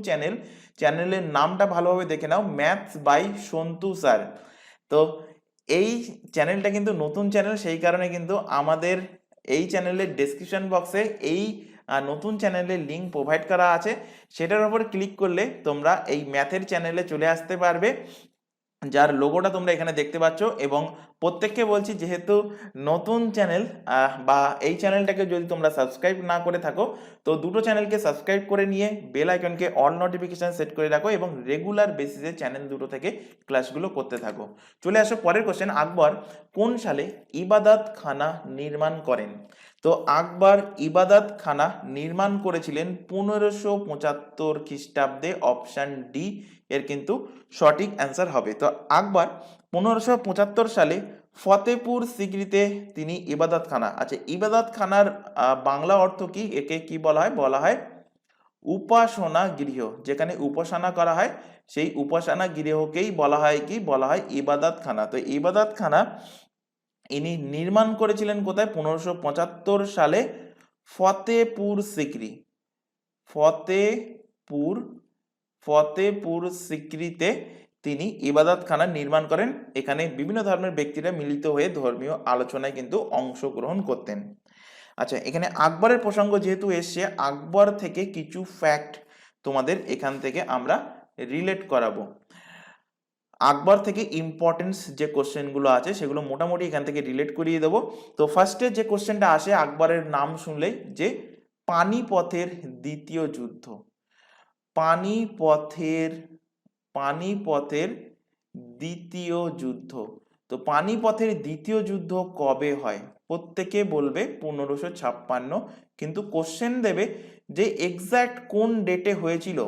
Speaker 1: চ্যানেলের নামটা ভালোভাবে দেখে নাও, ম্যাথস বাই সন্তু স্যার। তো এই চ্যানেলটা কিন্তু নতুন চ্যানেল, সেই কারণে কিন্তু আমাদের এই চ্যানেলের ডেসক্রিপশন বক্সে এই নতুন চ্যানেলের লিঙ্ক প্রোভাইড করা আছে, সেটার উপর ক্লিক করলে তোমরা এই ম্যাথের চ্যানেলে চলে আসতে পারবে, যার লোগোটা তোমরা এখানে দেখতে পাচ্ছ। এবং প্রত্যেককে বলছি, যেহেতু নতুন চ্যানেল বা এই চ্যানেলটাকে যদি তোমরা সাবস্ক্রাইব না করে থাকো, তো দুটো চ্যানেলকে সাবস্ক্রাইব করে নিয়ে বেল আইকনকে অল নোটিফিকেশন সেট করে রাখো এবং রেগুলার বেসিসে চ্যানেল দুটো থেকে ক্লাসগুলো করতে থাকো। চলে আসো পরের কোশ্চেন, আকবর কোন সালে ইবাদত খানা নির্মাণ করেন? তো আকবর ইবাদত খানা নির্মাণ করেছিলেন 1575 খ্রিস্টাব্দে। অপশন ডি এর কিন্তু সঠিক অ্যান্সার হবে। তো আকবর 1575 সালে ফতেপুর সিক্রিতে তিনি ইবাদত খানা, আচ্ছা ইবাদত খানার বাংলা অর্থ কি? একে কি বলা হয়? বলা হয় উপাসনা গৃহ। যেখানে উপাসনা করা হয় সেই উপাসনা গৃহকেই বলা হয় কি? বলা হয় ইবাদত খানা। তো ইবাদত খানা ইনি নির্মাণ করেছিলেন কোথায়? 1575 সালে ফতেপুর সিক্রি, ফতেপুর সিক্রিতে তিনি ইবাদত খানা নির্মাণ করেন। এখানে বিভিন্ন ধর্মের ব্যক্তিরা মিলিত হয়ে ধর্মীয় আলোচনায় কিন্তু অংশগ্রহণ করতেন। আচ্ছা এখানে আকবরের প্রসঙ্গ যেহেতু এসছে, আকবর থেকে কিছু ফ্যাক্ট তোমাদের এখান থেকে আমরা রিলেট করাবো। আকবর থেকে ইম্পর্টেন্স যে কোশ্চেনগুলো আছে সেগুলো মোটামুটি এখান থেকে রিলেট করিয়ে দেবো। তো ফার্স্টে যে কোশ্চেনটা আসে আকবরের নাম শুনলেই, যে পানিপথের দ্বিতীয় যুদ্ধ। পানিপথের পানিপথের দ্বিতীয় যুদ্ধ। তো পানিপথের দ্বিতীয় যুদ্ধ কবে হয়? প্রত্যেকে বলবে 1556, কিন্তু কোশ্চেন দেবে যে এক্সাক্ট কোন ডেটে হয়েছিল।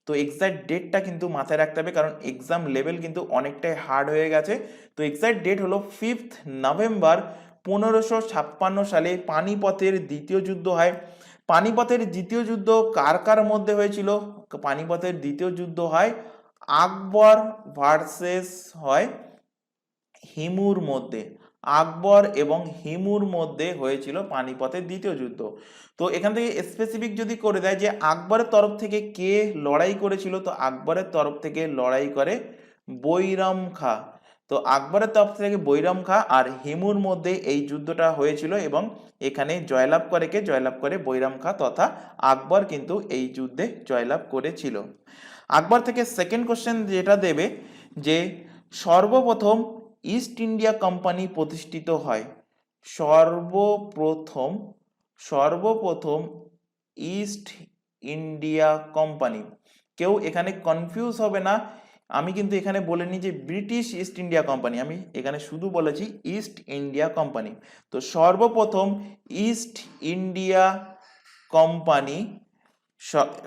Speaker 1: তো এক্সাক্ট ডেটটা কিন্তু মাথায় রাখতে হবে, কারণ এক্সাম লেভেল কিন্তু অনেকটাই হার্ড হয়ে গেছে। তো এক্সাক্ট ডেট হলো 5 নভেম্বর 1556 সালে পানিপথের দ্বিতীয় যুদ্ধ হয়। পানিপথের দ্বিতীয় যুদ্ধ কার কার মধ্যে হয়েছিল? পানিপথের দ্বিতীয় যুদ্ধ হয় আকবর ভার্সেস হয় হিমুর মধ্যে। আকবর এবং হিমুর মধ্যে হয়েছিল পানিপথের দ্বিতীয় যুদ্ধ। তো এখান থেকে স্পেসিফিক যদি করে দেয় যে আকবরের তরফ থেকে কে লড়াই করেছিল, তো আকবরের তরফ থেকে লড়াই করে বৈরাম খাঁ। তো আকবরের তরফ থেকে বৈরাম খাঁ আর হিমুর মধ্যে এই যুদ্ধটা হয়েছিল, এবং এখানে জয়লাভ করে কে? জয়লাভ করে বৈরাম খাঁ, তথা আকবর কিন্তু এই যুদ্ধে জয়লাভ করেছিল। আকবর থেকে সেকেন্ড কোশ্চেন যেটা দেবে, যে সর্বপ্রথম ইস্ট ইন্ডিয়া কোম্পানি প্রতিষ্ঠিত হয়। সর্বপ্রথম ইস্ট ইন্ডিয়া কোম্পানি। কেউ এখানে কনফিউজ হবে না, আমি কিন্তু এখানে বলিনি যে ব্রিটিশ ইস্ট ইন্ডিয়া কোম্পানি, আমি এখানে শুধু বলেছি ইস্ট ইন্ডিয়া কোম্পানি। তো সর্বপ্রথম ইস্ট ইন্ডিয়া কোম্পানি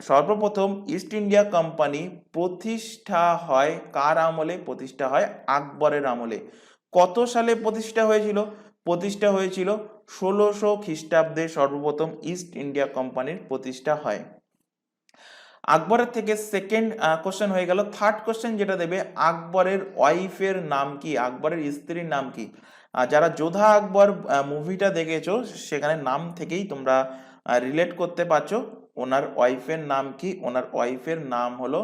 Speaker 1: সর্বপ্রথম ইস্ট ইন্ডিয়া কোম্পানি প্রতিষ্ঠা হয় কার আমলে? প্রতিষ্ঠা হয় আকবরের আমলে। কত সালে প্রতিষ্ঠা হয়েছিল? প্রতিষ্ঠা হয়েছিল 1600 খ্রিস্টাব্দে সর্বপ্রথম ইস্ট ইন্ডিয়া কোম্পানির প্রতিষ্ঠা হয়। আকবরের থেকে সেকেন্ড কোশ্চেন হয়ে গেল। থার্ড কোশ্চেন যেটা দেবে, আকবরের ওয়াইফের নাম কি? আকবরের স্ত্রীর নাম কি? যারা যোধা আকবর মুভিটা দেখেছো, সেখানে নাম থেকেই তোমরা রিলেট করতে পারছো ওনার ওয়াইফের নাম কি। ওনার ওয়াইফের নাম হলো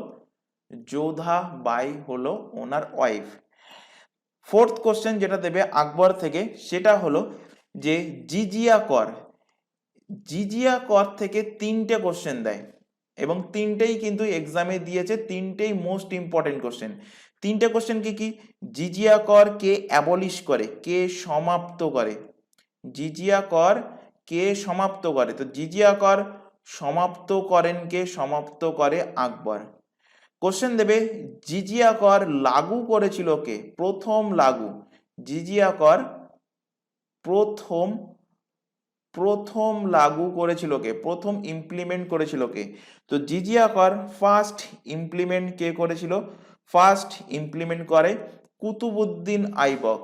Speaker 1: যোধা বাই, হলো ওনার ওয়াইফ। ফোর্থ কোশ্চেন যেটা দেবে আকবর থেকে, সেটা হলো যে জিজিয়া কর। জিজিয়া কর থেকে 3টে কোশ্চেন দেয়, এবং 3টেই কিন্তু এক্সামে দিয়েছে, 3টেই মোস্ট ইম্পর্টেন্ট কোশ্চেন। 3টে কোশ্চেন কি কি? জিজিয়া কর কে অ্যাবলিশ করে, কে সমাপ্ত করে? জিজিয়া কর কে সমাপ্ত করে? তো জিজিয়া কর সমাপ্ত করেন কে? সমাপ্ত করে আকবর। কোশ্চেন দেবে জিজিয়া কর লাগু করেছিল কে? প্রথম লাগু। জিজিয়া কর প্রথম লাগু করেছিল কে? প্রথম ইমপ্লিমেন্ট করেছিল কে? তো জিজিয়া কর ফার্স্ট ইমপ্লিমেন্ট কে করেছিল? ফার্স্ট ইমপ্লিমেন্ট করে কুতুবউদ্দিন আইবক।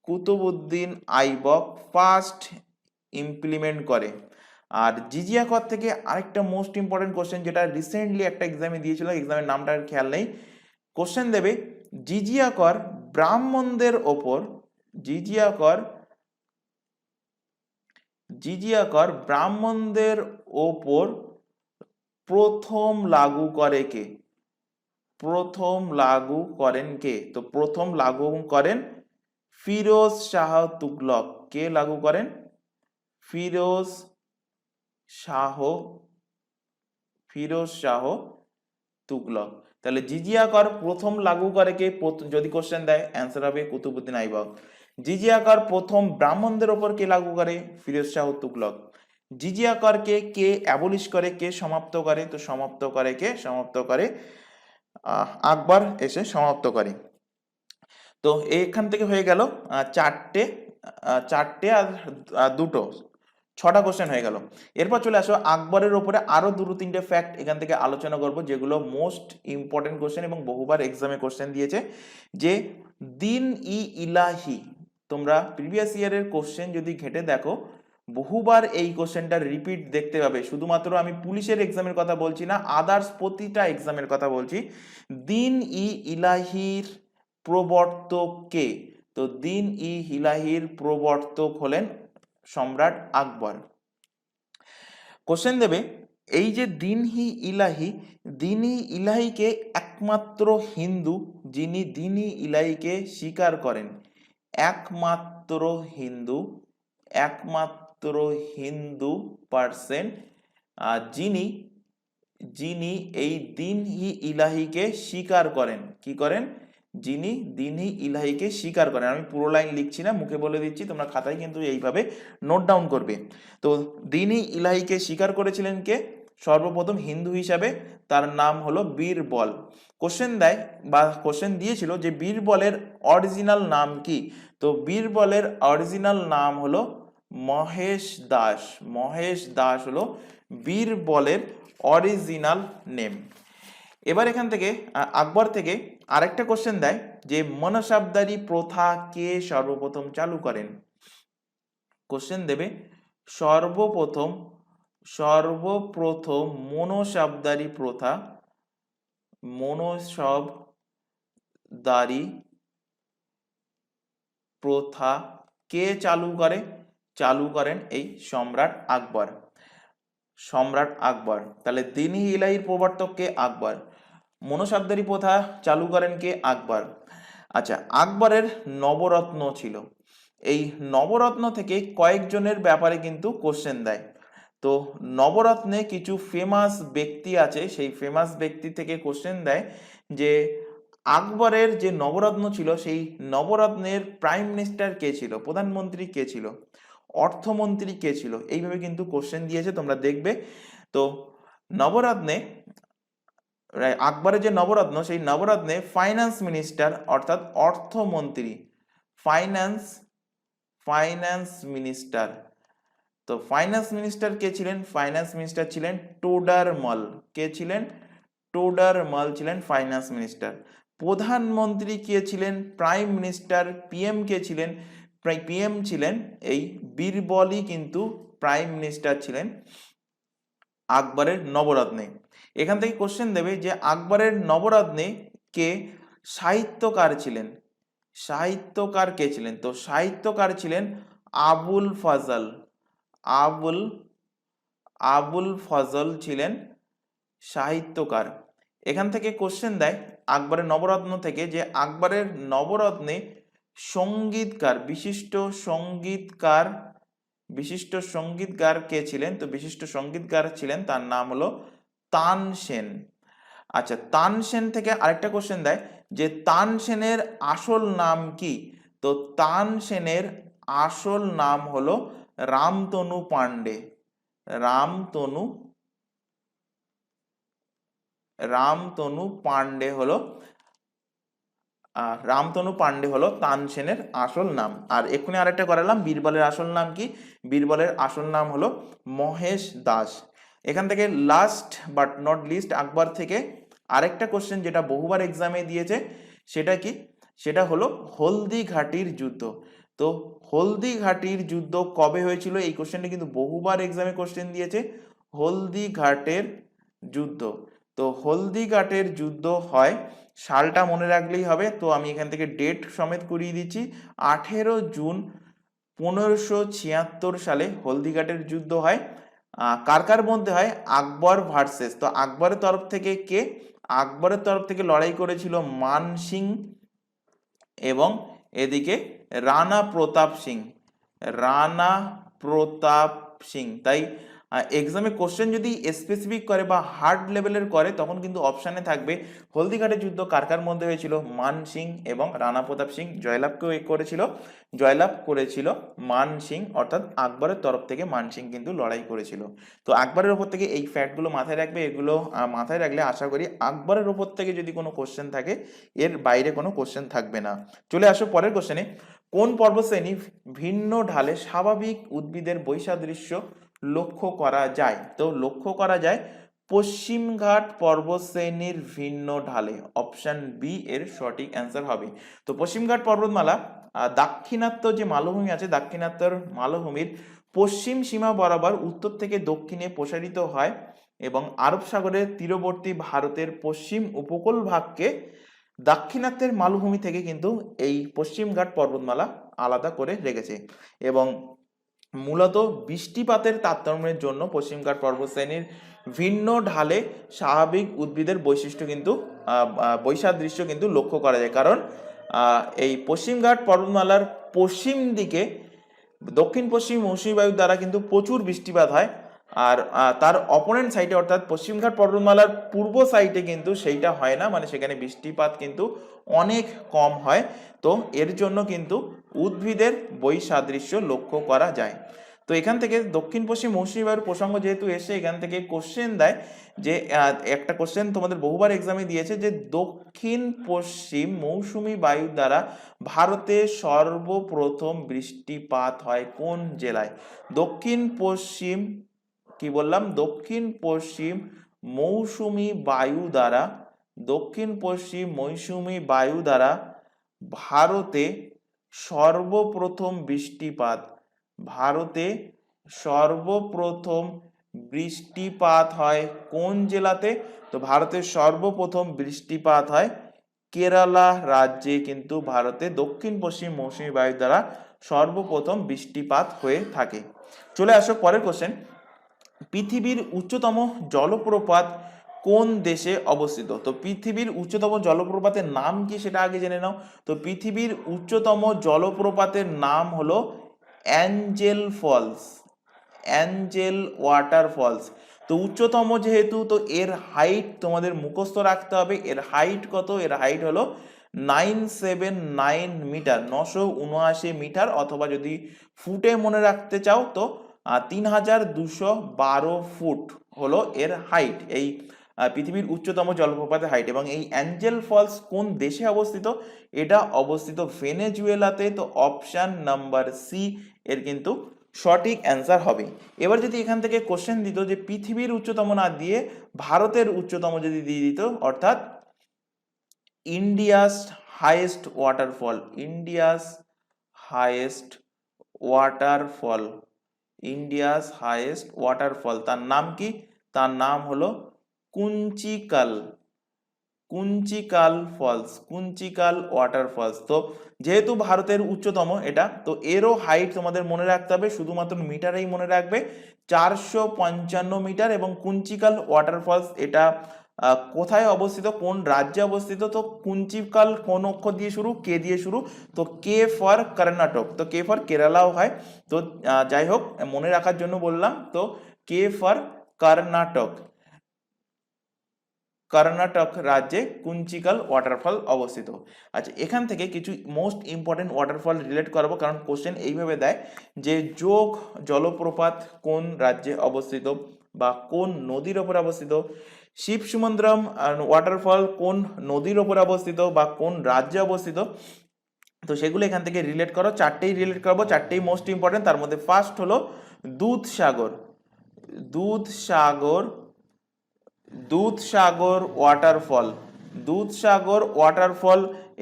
Speaker 1: কুতুবউদ্দিন আইবক ফার্স্ট ইমপ্লিমেন্ট করে। আর জিজিয়া কর থেকে আরেকটা মোস্ট ইম্পর্টেন্ট কোশ্চেন, যেটা রিসেন্টলি একটা এক্সামে দিয়েছিল, এক্সামের নামটার খেয়াল নেই। কোশ্চেন দেবে জিজিয়া কর ব্রাহ্মণদের ওপর ব্রাহ্মণদের ওপর প্রথম লাগু করে কে? প্রথম লাগু করেন কে? তো প্রথম লাগু করেন ফিরোজ শাহ তুগলক। কে লাগু করেন? ফিরোজ শাহ তুগলক। তাহলে জিজিয়া কর প্রথম লাগু করে কে? যদি কোশ্চেন দেয় অ্যান্সার হবে কুতুবউদ্দিন আইবক। জিজিয়া কর প্রথম ব্রাহ্মণদের ওপর কে লাগু করে? ফিরোজ শাহ তুগলক। জিজিয়া কর কে অ্যাবলিশ করে, কে সমাপ্ত করে? তো সমাপ্ত করে কে? সমাপ্ত করে আকবর এসে সমাপ্ত করে। তো এখান থেকে হয়ে গেল চারটে আর দুটো, 6টা কোশ্চেন হয়ে গেল। এরপর চলে আসো আকবরের ওপরে আরো 2-3টে ফ্যাক্ট এখান থেকে আলোচনা করব, যেগুলো মোস্ট ইম্পর্টেন্ট কোশ্চেন এবং বহুবার এক্সামে কোশ্চেন দিয়েছে। যে দিন ই ইলাহি, তোমরা প্রিভিয়াস ইয়ারের কোশ্চেন যদি ঘেটে দেখো, বহুবার এই কোশ্চেনটা রিপিট দেখতে পাবে। শুধুমাত্র আমি পুলিশের এক্সামের কথা বলছি না, আদার্স প্রতিটা এক্সামের কথা বলছি। দিন ই ইলাহির প্রবর্তক কে? তো দিন ই ইলাহির প্রবর্তক হলেন সম্রাট আকবর। কোশ্চেন দেবে এই যে দিন-ই ইলাহিকে একমাত্র হিন্দু যিনি দিন-ই ইলাহিকে স্বীকার করেন, একমাত্র একমাত্র হিন্দু পার্সন যিনি যিনি এই দিন-ই ইলাহিকে স্বীকার করেন। কি করেন? যিনি দিন-ই ইলাহিকে স্বীকার করেন। আমি পুরো লাইন লিখছি না, মুখে বলে দিচ্ছি, তোমরা খাতায় কিন্তু এইভাবে নোট ডাউন করবে। তো দিন-ই ইলাহিকে স্বীকার করেছিলেন কে? সর্বপ্রথম হিন্দু হিসাবে, তার নাম হলো বীরবল। কোশ্চেন দেয় বা কোশ্চেন দিয়েছিল যে বীরবলের অরিজিনাল নাম কি? তো বীরবলের অরিজিনাল নাম হলো মহেশ দাস। মহেশ দাস হলো বীরবলের অরিজিনাল নেম। এবার এখান থেকে আকবর থেকে আরেকটা কোশ্চেন দেয় যে মনসাবদারি প্রথা কে সর্বপ্রথম চালু করেন? কোশ্চেন দেবে সর্বপ্রথম মনসাবদারি প্রথা কে চালু করেন এই সম্রাট আকবর। তাহলে দিন-ই ইলাহির প্রবর্তক কে? আকবর। মনসাবদারি প্রথা চালু করেন কে? আকবর। আচ্ছা, আকবরের নবরত্ন ছিল। এই নবরত্ন থেকে কয়েকজনের ব্যাপারে কিন্তু কোশ্চেন দেয়। তো নবরত্নে কিছু ফেমাস ব্যক্তি আছে, সেই ফেমাস ব্যক্তি থেকে কোশ্চেন দেয় যে আকবরের যে নবরত্ন ছিল সেই নবরত্নের প্রাইম মিনিস্টার কে ছিল, প্রধানমন্ত্রী কে ছিল, অর্থমন্ত্রী কে ছিল, এইভাবে কিন্তু কোশ্চেন দিয়েছে, তোমরা দেখবে। তো নবরত্নে আকবরের যে নবরত্ন, সেই নবরত্নে ফাইন্যান্স মিনিস্টার অর্থাৎ অর্থমন্ত্রী, ফাইন্যান্স মিনিস্টার। তো ফাইন্যান্স মিনিস্টার কে ছিলেন? ফাইন্যান্স মিনিস্টার ছিলেন টোডারমল। কে ছিলেন? টোডারমল ছিলেন ফাইন্যান্স মিনিস্টার। প্রধানমন্ত্রী কে ছিলেন? Prime minister. পিএম কে ছিলেন? পিএম ছিলেন এই বীরবলই কিন্তু প্রাইম মিনিস্টার ছিলেন আকবরের নবরত্নে। এখান থেকে কোশ্চেন দেবে যে আকবরের নবরত্নে কে সাহিত্যকার ছিলেন? সাহিত্যকার কে ছিলেন? তো সাহিত্যকার ছিলেন আবুল ফজল। আবুল ফজল ছিলেন সাহিত্যকার। এখান থেকে কোশ্চেন দেয় আকবরের নবরত্ন থেকে যে আকবরের নবরত্নে সঙ্গীতকার, বিশিষ্ট সঙ্গীতকার কে ছিলেন? তো বিশিষ্ট সঙ্গীতকার ছিলেন, তার নাম হলো তানসেন। আচ্ছা, তানসেন থেকে আরেকটা কোশ্চেন দেয় যে তানসেনের আসল নাম কি? তো তানসেনের আসল নাম হলো রামতনু পান্ডে। রামতনু পান্ডে হলো তানসেনের আসল নাম। আর এক্ষুনি আরেকটা করালাম, বীরবলের আসল নাম কি? বীরবলের আসল নাম হলো মহেশ দাস। এখান থেকে লাস্ট বাট নট লিস্ট আকবর থেকে আরেকটা কোশ্চেন যেটা বহুবার এক্সামে দিয়েছে, সেটা কি? সেটা হলো হলদিঘাটির যুদ্ধ। তো হলদিঘাটির যুদ্ধ কবে হয়েছিল? এই কোশ্চেনটা কিন্তু বহুবার এক্সামে কোশ্চেন দিয়েছে। হলদিঘাটের যুদ্ধ, তো হলদিঘাটের যুদ্ধ হয়, সালটা মনে রাখলেই হবে। তো আমি এখান থেকে ডেট সমেত করিয়ে দিচ্ছি, 18 জুন 1576 সালে হলদিঘাটের যুদ্ধ হয়। কার মধ্যে হয়? আকবর ভার্সেস। তো আকবরের তরফ থেকে কে? আকবরের তরফ থেকে লড়াই করেছিল মান সিং এবং এদিকে রানা প্রতাপ সিং। তাই এক্সামে কোশ্চেন যদি স্পেসিফিক করে বা হার্ড লেভেলের করে, তখন কিন্তু অপশানে থাকবে হলদিঘাটের যুদ্ধ কার মধ্যে হয়েছিল? মান সিং এবং রানা প্রতাপ সিং। জয়লাভ করেছিল মান সিং, অর্থাৎ আকবরের তরফ থেকে মান সিং কিন্তু লড়াই করেছিল। তো আকবরের ওপর থেকে এই ফ্যাক্টগুলো মাথায় রাখবে। এগুলো মাথায় রাখলে আশা করি আকবরের ওপর থেকে যদি কোনো কোশ্চেন থাকে, এর বাইরে কোনো কোশ্চেন থাকবে না। চলে আসো পরের কোশ্চেনে। কোন পর্বতশ্রেণী ভিন্ন ঢালে স্বাভাবিক উদ্ভিদের বৈসাদৃশ্য লক্ষ্য করা যায়? তো লক্ষ্য করা যায় পশ্চিমঘাট পর্বতশ্রেণীর ভিন্ন ঢালে। অপশন বি এর সঠিক অ্যান্সার হবে। তো পশ্চিমঘাট পর্বতমালা দাক্ষিণাত্য যে মালভূমি আছে, দাক্ষিণাত্যর মালভূমির পশ্চিম সীমা বরাবর উত্তর থেকে দক্ষিণে প্রসারিত হয় এবং আরব সাগরের তীরবর্তী ভারতের পশ্চিম উপকূল ভাগকে দাক্ষিণাত্যের মালভূমি থেকে কিন্তু এই পশ্চিমঘাট পর্বতমালা আলাদা করে রেখেছে। এবং মূলত বৃষ্টিপাতের তারতম্যের জন্য পশ্চিমঘাট পর্বতশ্রেণীর ভিন্ন ঢালে স্বাভাবিক উদ্ভিদের বৈসাদৃশ্য কিন্তু লক্ষ্য করা যায়। কারণ এই পশ্চিমঘাট পর্বতমালার পশ্চিম দিকে দক্ষিণ পশ্চিম মৌসুমী বায়ুর দ্বারা কিন্তু প্রচুর বৃষ্টিপাত হয়। আর তার অপোনেন্ট সাইডে অর্থাৎ পশ্চিমঘাট পর্বতমালার পূর্ব সাইডে কিন্তু সেইটা হয় না, মানে সেখানে বৃষ্টিপাত কিন্তু অনেক কম হয়। তো এর জন্য কিন্তু উদ্ভিদের বৈসাদৃশ্য লক্ষ্য করা যায়। তো এখান থেকে দক্ষিণ পশ্চিম মৌসুমী বায়ুর প্রসঙ্গ যেহেতু এসে, এখান থেকে কোশ্চেন দেয় যে একটা কোশ্চেন তোমাদের বহুবার এক্সামে দিয়েছে যে দক্ষিণ পশ্চিম মৌসুমী বায়ুর দ্বারা ভারতে সর্বপ্রথম বৃষ্টিপাত হয় কোন জেলায়? দক্ষিণ পশ্চিম, কি বললাম, দক্ষিণ পশ্চিম মৌসুমী বায়ু দ্বারা, দক্ষিণ পশ্চিম মৌসুমী বায়ু দ্বারা ভারতে সর্বপ্রথম বৃষ্টিপাত, ভারতে সর্বপ্রথম বৃষ্টিপাত হয় কোন জেলাতে? তো ভারতের সর্বপ্রথম বৃষ্টিপাত হয় কেরালা রাজ্যে, কিন্তু ভারতে দক্ষিণ পশ্চিম মৌসুমী বায়ু দ্বারা সর্বপ্রথম বৃষ্টিপাত হয়ে থাকে। চলে আসো পরের কোশ্চেন। পৃথিবীর উচ্চতম জলপ্রপাত কোন দেশে অবস্থিত? তো পৃথিবীর উচ্চতম জলপ্রপাতের নাম কি সেটা আগে জেনে নাও। তো পৃথিবীর উচ্চতম জলপ্রপাতের নাম হলো অ্যাঞ্জেল ফলস, অ্যাঞ্জেল ওয়াটারফলস। তো উচ্চতম যেহেতু, তো এর হাইট তোমাদের মুখস্থ রাখতে হবে। এর হাইট কত? এর হাইট হলো 979 মিটার, 979 মিটার, অথবা যদি ফুটে মনে রাখতে চাও তো 3212 ফুট হলো এর হাইট, এই পৃথিবীর উচ্চতম জলপ্রপাতের হাইট। এবং এই অ্যাঞ্জেল ফলস কোন দেশে অবস্থিত? এটা অবস্থিত ভেনেজুয়েলাতে। তো অপশন নাম্বার সি এর কিন্তু সঠিক অ্যান্সার হবে। এবার যদি এখান থেকে কোশ্চেন দিত যে পৃথিবীর উচ্চতম না দিয়ে ভারতের উচ্চতম যদি দিয়ে দিত, অর্থাৎ India's highest waterfall, India's highest waterfall, India's highest waterfall, তার নাম কি? তার নাম হলো কুঞ্চিকাল, কুঞ্চিকাল ফলস, কুঞ্চিকাল ওয়াটারফলস। তো যেহেতু ভারতের উচ্চতম এটা, তো এরও হাইট তোমাদের মনে রাখতে হবে, শুধুমাত্র মিটারেই মনে রাখবে, 455 মিটার। এবং কুঞ্চিকাল ওয়াটারফলস এটা কোথায় অবস্থিত, কোন রাজ্যে অবস্থিত? তো কুঞ্চিকাল কোন অক্ষর দিয়ে শুরু? কে দিয়ে শুরু। তো কে ফর কর্ণাটক, তো কে ফর কেরালাও হয়। তো যাই হোক, মনে রাখার জন্য বললাম। তো কে ফর কর্ণাটক, কর্ণাটক রাজ্যে কুঞ্চিকাল ওয়াটারফল অবস্থিত। আচ্ছা, এখান থেকে কিছু মোস্ট ইম্পর্টেন্ট ওয়াটারফল রিলেট করবো, কারণ কোশ্চেন এইভাবে দেয় যে যোগ জলপ্রপাত কোন রাজ্যে অবস্থিত বা কোন নদীর ওপর অবস্থিত, শিবসমুদ্রম ওয়াটারফল কোন নদীর ওপর অবস্থিত বা কোন রাজ্যে অবস্থিত। তো সেগুলো এখান থেকে রিলেট করো, চারটেই রিলেট করবো, চারটেই মোস্ট ইম্পর্টেন্ট। তার মধ্যে ফার্স্ট হলো দুধসাগর, দুধসাগর, দুধসাগর ওয়াটারফল, দুধসাগর ওয়াটারফল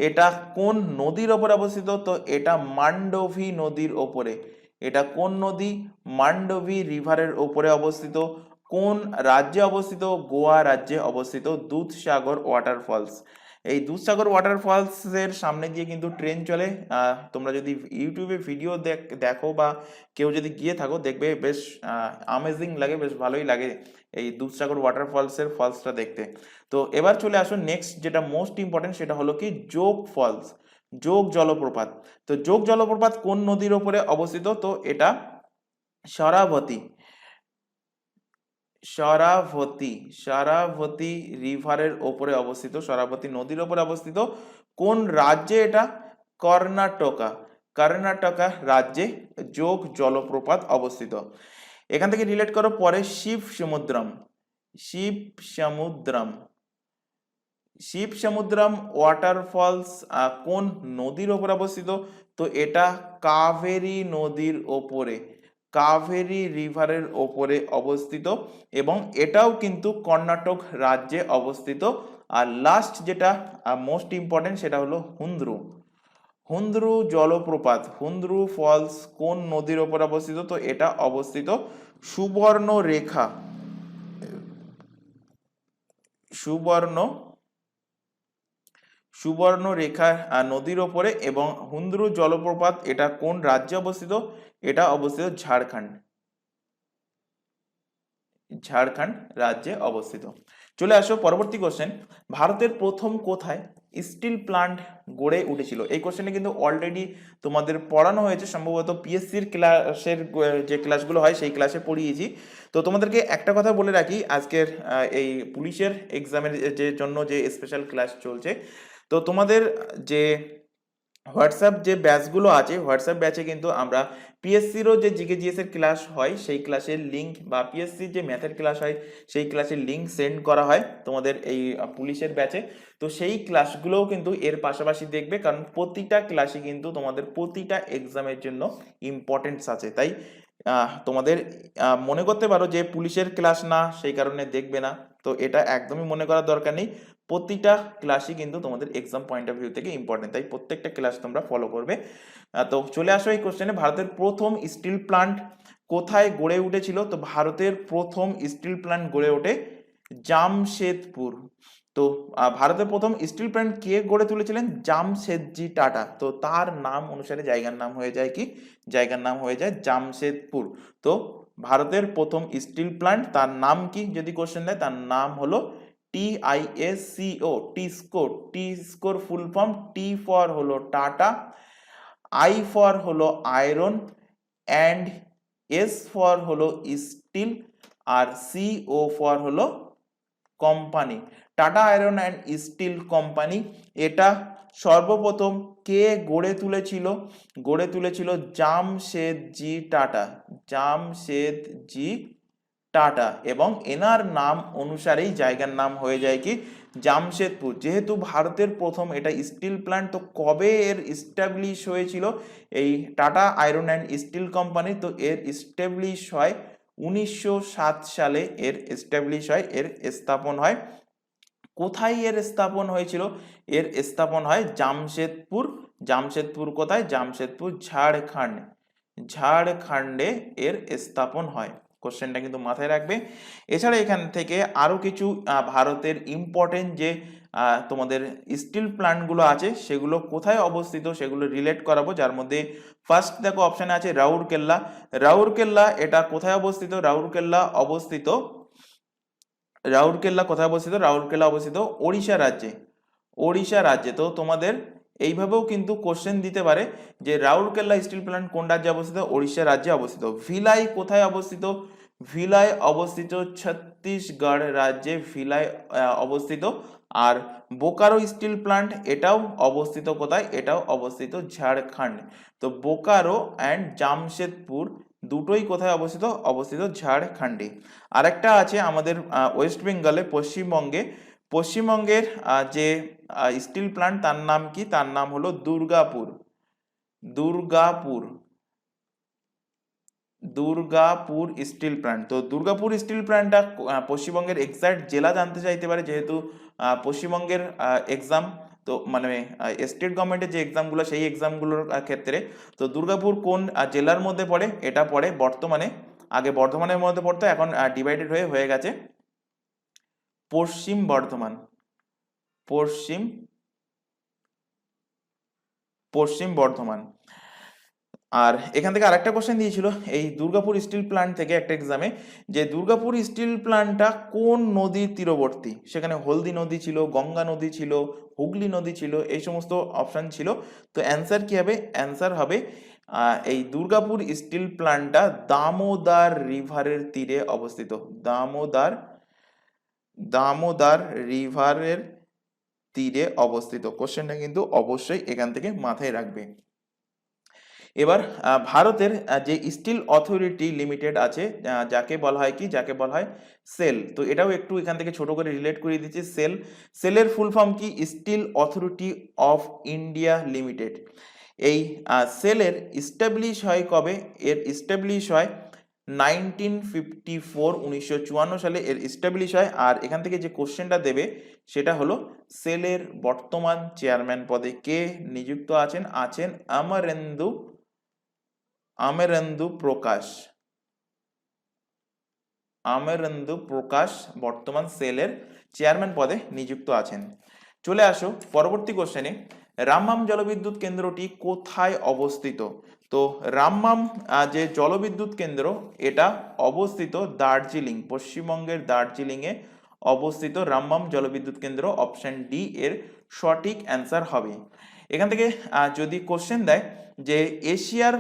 Speaker 1: এটা কোন নদীর ওপরে অবস্থিত? তো এটা মান্ডোভি নদীর ওপরে। এটা কোন নদী? মান্ডোভি রিভারের ওপরে অবস্থিত। কোন রাজ্যে অবস্থিত? গোয়া রাজ্যে অবস্থিত দুধসাগর ওয়াটারফলস। এই দুধসাগর ওয়াটারফলস এর সামনে দিয়ে কিন্তু ট্রেন চলে। তোমরা যদি ইউটিউবে ভিডিও দেখো বা কেউ যদি গিয়ে থাকো, দেখবে বেশ আমেজিং লাগে, বেশ ভালোই লাগে এই দুধসাগর ওয়াটারফলস এর ফলসটা দেখতে। তো এবার চলে আসো নেক্সট, যেটা মোস্ট ইম্পর্টেন্ট, সেটা হলো কি যোগ ফলস, যোগ জলপ্রপাত। তো যোগ জলপ্রপাত কোন নদীর ওপরে অবস্থিত? তো এটা শরাবতী, শরাবতী, শরাবতী রিভারের ওপরে অবস্থিত, শরাবতী নদীর ওপরে অবস্থিত। কোন রাজ্যে এটা? কর্ণাটকা, কর্ণাটকা রাজ্যে যোগ জলপ্রপাত অবস্থিত। এখান থেকে রিলেট করো পরে শিব সমুদ্রম, শিব সমুদ্রম, শিব সমুদ্রম ওয়াটারফলস কোন নদীর ওপর অবস্থিত? তো এটা কাভেরি নদীর ওপরে, কাভেরি রিভারের ওপরে অবস্থিত, এবং এটাও কিন্তু কর্ণাটক রাজ্যে অবস্থিত। আর লাস্ট যেটা মোস্ট ইম্পর্টেন্ট, সেটা হলো হুন্দ্রু, হুন্দ্রু জলপ্রপাত, হুন্দ্রু ফলস কোন নদীর ওপর অবস্থিত? তো এটা অবস্থিত সুবর্ণরেখা, সুবর্ণ, সুবর্ণরেখা নদীর ওপরে। এবং হুন্দ্রু জলপ্রপাত এটা কোন রাজ্যে অবস্থিত? এটা অবস্থিত ঝাড়খণ্ড, ঝাড়খণ্ড রাজ্যে অবস্থিত। চলে আসো পরবর্তী কোশ্চেন, ভারতের প্রথম কোথায় স্টিল প্লান্ট গড়ে উঠেছিল? এই কোশ্চেনে কিন্তু অলরেডি তোমাদের পড়ানো হয়েছে, সম্ভবত পিএসসির ক্লাসের যে ক্লাসগুলো হয় সেই ক্লাসে পড়িয়েছি। তো তোমাদেরকে একটা কথা বলে রাখি, আজকের এই পুলিশের এক্সামের যে জন্য যে স্পেশাল ক্লাস চলছে, তো তোমাদের যে হোয়াটসঅ্যাপ যে ব্যাচগুলো আছে, হোয়াটসঅ্যাপ ব্যাচে কিন্তু আমরা পিএসসিরও যে জিকে জিএস এর ক্লাস হয় সেই ক্লাসের লিঙ্ক, বা পিএসসির যে ম্যাথের ক্লাস হয় সেই ক্লাসের লিঙ্ক সেন্ড করা হয় তোমাদের এই পুলিশের ব্যাচে। তো সেই ক্লাসগুলোও কিন্তু এর পাশাপাশি দেখবে, কারণ প্রতিটা ক্লাসই কিন্তু তোমাদের প্রতিটা এক্সামের জন্য ইম্পর্টেন্স আছে। তাই তোমাদের মনে করতে পারো যে পুলিশের ক্লাস না সেই কারণে দেখবে না, তো এটা একদমই মনে করার দরকার নেই। প্রতিটা ক্লাসই কিন্তু তোমাদের এক্সাম পয়েন্ট অফ ভিউ থেকে ইম্পর্টেন্ট, তাই প্রত্যেকটা ক্লাস তোমরা ফলো করবে। তো চলে আসো এই কোশ্চেনে, ভারতের প্রথম স্টিল প্লান্ট কোথায় গড়ে উঠেছিল? তো ভারতের প্রথম স্টিল প্লান্ট গড়ে ওঠে জামশেদপুর। তো ভারতের প্রথম স্টিল প্ল্যান্ট কে গড়ে তুলেছিলেন? জামশেদজি টাটা। তো তার নাম অনুসারে জায়গার নাম হয়ে যায় কি? জায়গার নাম হয়ে যায় জামশেদপুর। তো ভারতের প্রথম স্টিল প্ল্যান্ট, তার নাম কি যদি কোশ্চেন দেয়, তার নাম হলো TISCO, T score full form, T for হলো টাটা, আই ফর হলো আয়রন, অ্যান্ড এস ফর হলো স্টিল, আর CO ফর হলো company. Tata iron and steel company, এটা সর্বপ্রথম কে গড়ে তুলেছিল? গড়ে তুলেছিল জামশেদজি টাটা, জামশেদজি টাটা, এবং এনার নাম অনুসারেই জায়গার নাম হয়ে যায় কি? জামশেদপুর। যেহেতু ভারতের প্রথম এটা স্টিল প্ল্যান্ট, তো কবে এর ইস্টাবলিশ হয়েছিল এই tata iron and steel company? তো এর ইস্টাবলিশ হয় 1907 সালে, এর এস্টাবলিশ হয়, এর স্থাপন হয়। কোথায় এর স্থাপন হয়েছিল? এর স্থাপন হয় জামশেদপুর। জামশেদপুর কোথায়? জামশেদপুর ঝাড়খণ্ড, ঝাড়খণ্ডে এর স্থাপন হয়। কোশ্চেনটা কিন্তু মাথায় রাখবে। এছাড়া এখান থেকে আরো কিছু ভারতের ইম্পর্টেন্ট যে তোমাদের স্টিল প্ল্যান্টগুলো আছে সেগুলো কোথায় অবস্থিত সেগুলো রিলেট করাবো, যার মধ্যে ফার্স্ট দেখো অপশানে আছে রাউরকেল্লা। রাউরকেল্লা এটা কোথায় অবস্থিত? রাউরকেল্লা কোথায় অবস্থিত? রাউরকেল্লা অবস্থিত ওড়িশা রাজ্যে, ওড়িশা রাজ্যে। তো তোমাদের এইভাবেও কিন্তু কোশ্চেন দিতে পারে যে রাউরকেল্লা স্টিল প্ল্যান্ট কোন রাজ্যে অবস্থিত? ওড়িশা রাজ্যে অবস্থিত। ভিলাই কোথায় অবস্থিত? ভিলাই অবস্থিত ছত্তিশগড় রাজ্যে, ভিলাই অবস্থিত। আর বোকারো স্টিল প্ল্যান্ট এটাও অবস্থিত কোথায়? এটাও অবস্থিত ঝাড়খণ্ড। তো বোকারো অ্যান্ড জামশেদপুর দুটোই কোথায় অবস্থিত? অবস্থিত ঝাড়খণ্ডে। আরেকটা আছে আমাদের ওয়েস্ট বেঙ্গলে, পশ্চিমবঙ্গে। পশ্চিমবঙ্গের যে স্টিল প্ল্যান্ট তার নাম কি? তার নাম হলো দুর্গাপুর, দুর্গাপুর, দুর্গাপুর স্টিল প্ল্যান্ট। তো দুর্গাপুর স্টিল প্ল্যান্টটা পশ্চিমবঙ্গের এক্সাক্ট জেলা জানতে চাইতে পারে, যেহেতু পশ্চিমবঙ্গের এক্সাম, তো মানে স্টেট গভর্নমেন্টের যে এক্সামগুলো সেই এক্সামগুলোর ক্ষেত্রে, তো দুর্গাপুর কোন জেলার মধ্যে পড়ে? এটা পড়ে বর্তমানে, আগে বর্ধমানের মধ্যে পড়তো, এখন ডিভাইডেড হয়ে গেছে পশ্চিম বর্ধমান, পশ্চিম পশ্চিম বর্ধমান। আর এখান থেকে আরেকটা কোশ্চেন দিয়েছিল এই দুর্গাপুর স্টিল প্ল্যান্ট থেকে একটা এক্সামে, যে দুর্গাপুর স্টিল প্ল্যান্টটা কোন নদীর তীরবর্তী? সেখানে হলদি নদী ছিল, গঙ্গা নদী ছিল, হুগলি নদী ছিল, এই সমস্ত অপশন ছিল। তো অ্যান্সার কি হবে? অ্যান্সার হবে এই দুর্গাপুর স্টিল প্ল্যান্টটা দামোদর রিভারের তীরে অবস্থিত, দামোদর, দামোদর রিভারের তীরে অবস্থিত। কোশ্চেনটা কিন্তু অবশ্যই এখান থেকে মাথায় রাখবে। এবার ভারতের যে স্টিল অথরিটি লিমিটেড আছে, যাকে বলা হয় কি? যাকে বলা হয় সেল। তো এটাও একটু এখান থেকে ছোট করে রিলেট করে দিচ্ছি। সেলের ফুল ফর্ম কি? Steel authority of India limited. এই সেলের ইস্টাবলিশ হয় কবে? এর ইস্টাবলিশ হয় 1954, 1954 সালে এর ইস্টাবলিশ হয়। আর এখান থেকে যে কোশ্চেনটা দেবে সেটা হলো সেলের বর্তমান চেয়ারম্যান পদে কে নিযুক্ত আছেন? আছেন অমরেন্দু, অমরেন্দু প্রকাশ, অমরেন্দু প্রকাশ বর্তমান সেলের চেয়ারম্যান পদে নিযুক্ত আছেন। চলে আসো পরবর্তী কোশ্চেনে, রামমাম জলবিদ্যুৎ কেন্দ্রটি কোথায় অবস্থিত? তো রামমাম যে জলবিদ্যুৎ কেন্দ্র এটা অবস্থিত দার্জিলিং, পশ্চিমবঙ্গের দার্জিলিং এ অবস্থিত রামবাম জলবিদ্যুৎ কেন্দ্র, অপশন ডি এর সঠিক অ্যান্সার হবে। এখান থেকে যদি কোশ্চেন দেয় যে এশিয়ার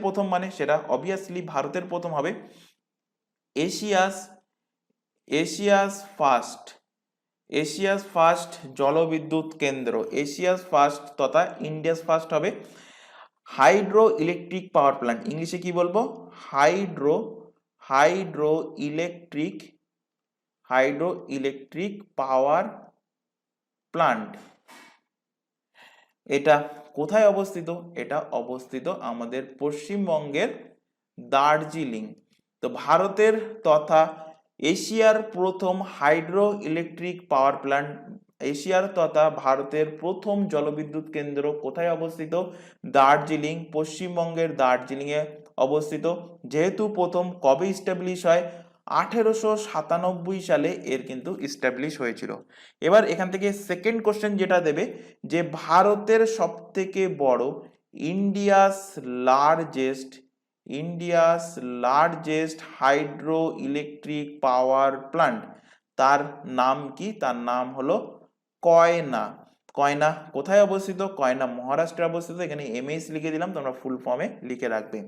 Speaker 1: প্রথম মানে সেটা অবভিয়াসলি ভারতের প্রথম হবে। এশিয়াস ফার্স্ট জলবিদ্যুৎ কেন্দ্র, এশিয়াস ফার্স্ট তথা ইন্ডিয়াস ফার্স্ট হবে হাইড্রো ইলেকট্রিক পাওয়ার প্ল্যান্ট। ইংলিশে কি বলবো? Hydro electric power plant. এটা কোথায় অবস্থিত? এটা অবস্থিত আমাদের পশ্চিমবঙ্গের দার্জিলিং। তো ভারতের তথা এশিয়ার প্রথম হাইড্রো ইলেকট্রিক পাওয়ার প্ল্যান্ট, এশিয়ার তথা ভারতের প্রথম জলবিদ্যুৎ কেন্দ্র কোথায় অবস্থিত? দার্জিলিং, পশ্চিমবঙ্গের দার্জিলিংয়ে অবস্থিত। যেহেতু প্রথম কবে ইস্টাবলিশ হয়? 1897 সালে এর কিন্তু ইস্টাবলিশ হয়েছিল। এবার এখান থেকে সেকেন্ড কোশ্চেন যেটা দেবে যে ভারতের সবথেকে বড় India's largest hydro electric power plant, তার নাম কি? তার নাম হলো কয়না। কয়না কোথায় অবস্থিত? কয়না মহারাষ্ট্রে অবস্থিত। এখানে এমএস লিখে দিলাম, তোমরা ফুল ফর্মে লিখে রাখবে।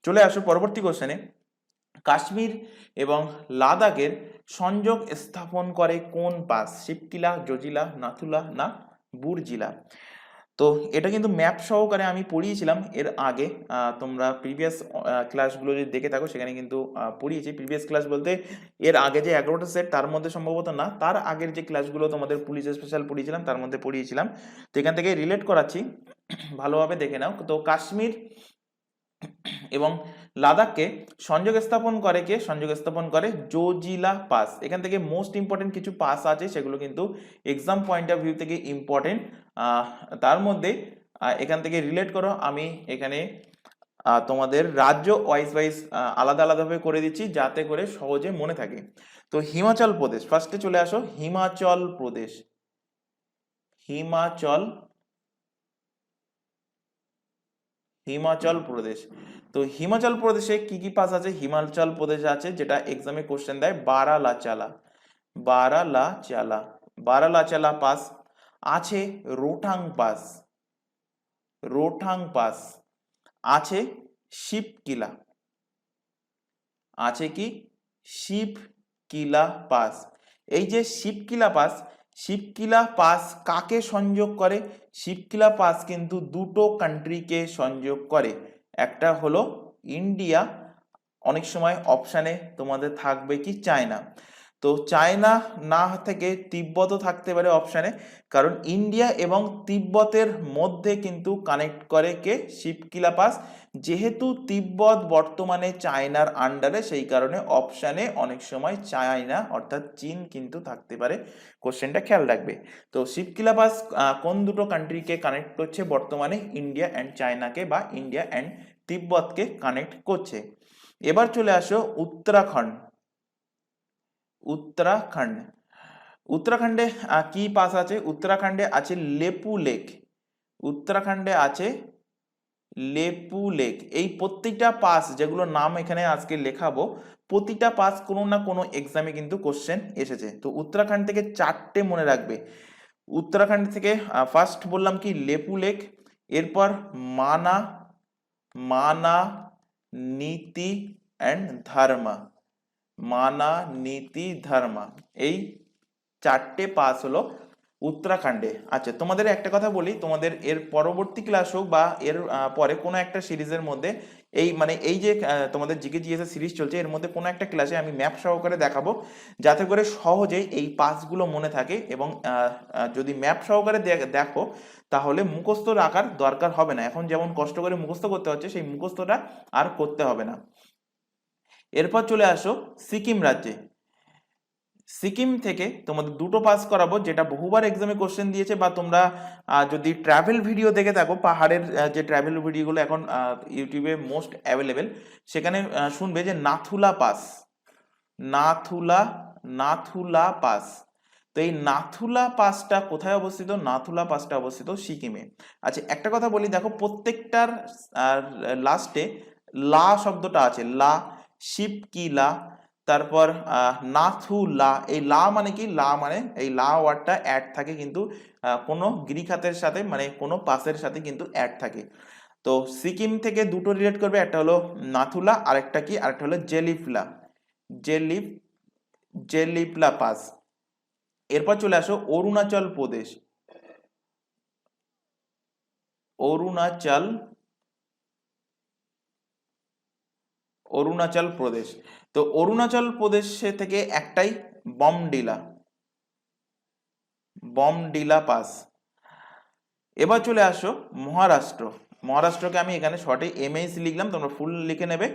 Speaker 1: চলে আসো পরবর্তী কোশ্চেনে। কাশ্মীর এবং লাদাখের সংযোগ স্থাপন করে কোন পাস? শিবকিলা, জজিলা, নাথুলা না বুরজিলা? তো এটা কিন্তু ম্যাপ সহকারে আমি পড়িয়েছিলাম এর আগে। তোমরা প্রিভিয়াস ক্লাসগুলো যদি দেখে থাকো সেখানে কিন্তু পড়িয়েছি। প্রিভিয়াস ক্লাস বলতে এর আগে যে 11টা সেট তার মধ্যে সম্ভবত না, তার আগের যে ক্লাসগুলো তোমাদের পুলিশ স্পেশাল পড়িয়েছিলাম তার মধ্যে পড়িয়েছিলাম। তো এখান থেকে রিলেট করাচ্ছি, ভালোভাবে দেখে নাও। তো কাশ্মীর এবং লাদাখকে সংযোগ স্থাপন করে কে? সংযোগ স্থাপন করে জোজিলা পাস। এখান থেকে মোস্ট ইম্পর্টেন্ট কিছু পাস আছে, সেগুলো কিন্তু এক্সাম পয়েন্ট অফ ভিউ থেকে ইম্পর্টেন্ট। তার মধ্যে এখান থেকে রিলেট করো, আমি এখানে তোমাদের রাজ্য ওয়াইজ আলাদা আলাদাভাবে করে দিচ্ছি যাতে করে সহজে মনে থাকে। তো হিমাচল প্রদেশ, ফার্স্টে চলে আসো। হিমাচল প্রদেশ তো হিমাচল প্রদেশে কি কি পাস আছে? হিমাচল প্রদেশে আছে যেটা এক্সামে কোশ্চেন দেয় বারালাচালা পাস আছে। রোটাং পাস আছে। শিবকিলা আছে। কি? শিবকিলা পাস। এই যে শিবকিলা পাস কাকে সংযোগ করে? শিবকিলা পাস কিন্তু দুটো কান্ট্রিকে সংযোগ করে, একটা হলো ইন্ডিয়া, অনেক সময় অপশানে তোমাদের থাকবে কি চায়না। তো চায়না না থেকে তিব্বতও থাকতে পারে অপশানে, কারণ ইন্ডিয়া এবং তিব্বতের মধ্যে কিন্তু কানেক্ট করে কে? শিবকিলা পাস। যেহেতু তিব্বত বর্তমানে চায়নার আন্ডারে, সেই কারণে অপশানে অনেক সময় চায়না অর্থাৎ চীন কিন্তু থাকতে পারে। কোশ্চেনটা খেয়াল রাখবে। তো শিবকিলা পাস কোন দুটো কান্ট্রিকে কানেক্ট করছে বর্তমানে? ইন্ডিয়া অ্যান্ড চায়নাকে, বা ইন্ডিয়া অ্যান্ড তিব্বতকে কানেক্ট করছে। এবার চলে আসো উত্তরাখণ্ডে কি পাস আছে? উত্তরাখণ্ডে আছে লেপু লেক। এই প্রত্যেকটা পাস যেগুলো নাম এখানে আজকে লেখাবো, প্রতিটা পাস কোনো না কোনো এক্সামে কিন্তু কোশ্চেন এসেছে। তো উত্তরাখণ্ড থেকে 4টে মনে রাখবে। উত্তরাখণ্ড থেকে ফার্স্ট বললাম কি? লেপু লেক, এরপর মানা নীতি অ্যান্ড ধর্মা, এই 4টে পাস হলো উত্তরাখণ্ডে। আচ্ছা, তোমাদের একটা কথা বলি, তোমাদের এর পরবর্তী ক্লাস হোক বা এর পরে কোনো একটা সিরিজের মধ্যে এই যে তোমাদের জিকে জিএস সিরিজ চলছে, এর মধ্যে কোনো একটা ক্লাসে আমি ম্যাপ সহকারে দেখাবো যাতে করে সহজে এই পাসগুলো মনে থাকে। এবং যদি ম্যাপ সহকারে দেখো তাহলে মুখস্থ রাখার দরকার হবে না। এখন যেমন কষ্ট করে মুখস্থ করতে হচ্ছে, সেই মুখস্থটা আর করতে হবে না। এরপর চলে আসো সিকিম রাজ্যে। সিকিম থেকে তোমাদের দুটো পাস করাবো, যেটা বহুবার এক্সামে কোশ্চেন দিয়েছে, বা তোমরা যদি ট্রাভেল ভিডিও দেখে থাকো, পাহাড়ের যে ট্রাভেল ভিডিওগুলো এখন ইউটিউবে মোস্ট অ্যাভেলেবেল, সেখানে শুনবে যে নাথুলা পাস। তো এই নাথুলা পাসটা কোথায় অবস্থিত? নাথুলা পাসটা অবস্থিত সিকিমে। আচ্ছা, একটা কথা বলি, দেখো প্রত্যেকটার লাস্টে লা শব্দটা আছে, লা। শিবকিলা, তারপর নাথুলা, এই লা মানে কি, লা মানে এই লা ওয়ার্ডটা অ্যাড থাকে কিন্তু কোনো গ্রিক হাতের সাথে, মানে কোনো পাসের সাথে কিন্তু অ্যাড থাকে। তো সিকিম থেকে দুটো রিলেট করবে, একটা হলো নাথুলা, আরেকটা কি, আরেকটা হলো জেলিফলা, জেলিফ জেলিফলা পাস। এরপর চলে আসো অরুণাচল প্রদেশ, অরুণাচল অরুণাচল প্রদেশ। তো অরুণাচল প্রদেশে থেকে একটাই বমডিলা, বমডিলা পাস। এবার চলে আসো মহারাষ্ট্র, মহারাষ্ট্রকে আমি এখানে শর্টে এমএইচ লিখলাম, তোমরা ফুল লিখে নেবে।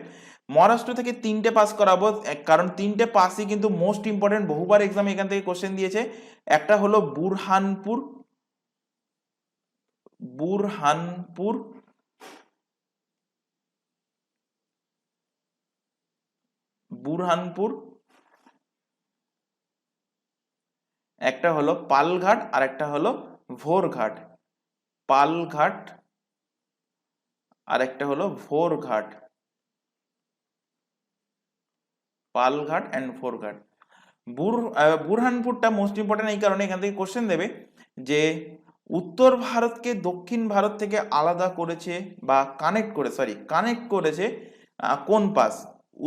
Speaker 1: মহারাষ্ট্র থেকে তিনটে পাস করাবো, কারণ তিনটে পাসই কিন্তু মোস্ট ইম্পর্টেন্ট, বহুবার এক্সামে এখান থেকে কোশ্চেন দিয়েছে। একটা হলো বুরহানপুর, বুরহানপুর, বুরহানপুর, একটা হলো পালঘাট, আর একটা হলো ভোরঘাট, পালঘাট আর একটা হলো ভোরঘাট, পালঘাট অ্যান্ড ভোরঘাট। বুরহানপুরটা মোস্ট ইম্পর্টেন্ট এই কারণে, এখান থেকে কোশ্চেন দেবে যে উত্তর ভারতকে দক্ষিণ ভারত থেকে আলাদা করেছে বা কানেক্ট করেছে কোন পাস?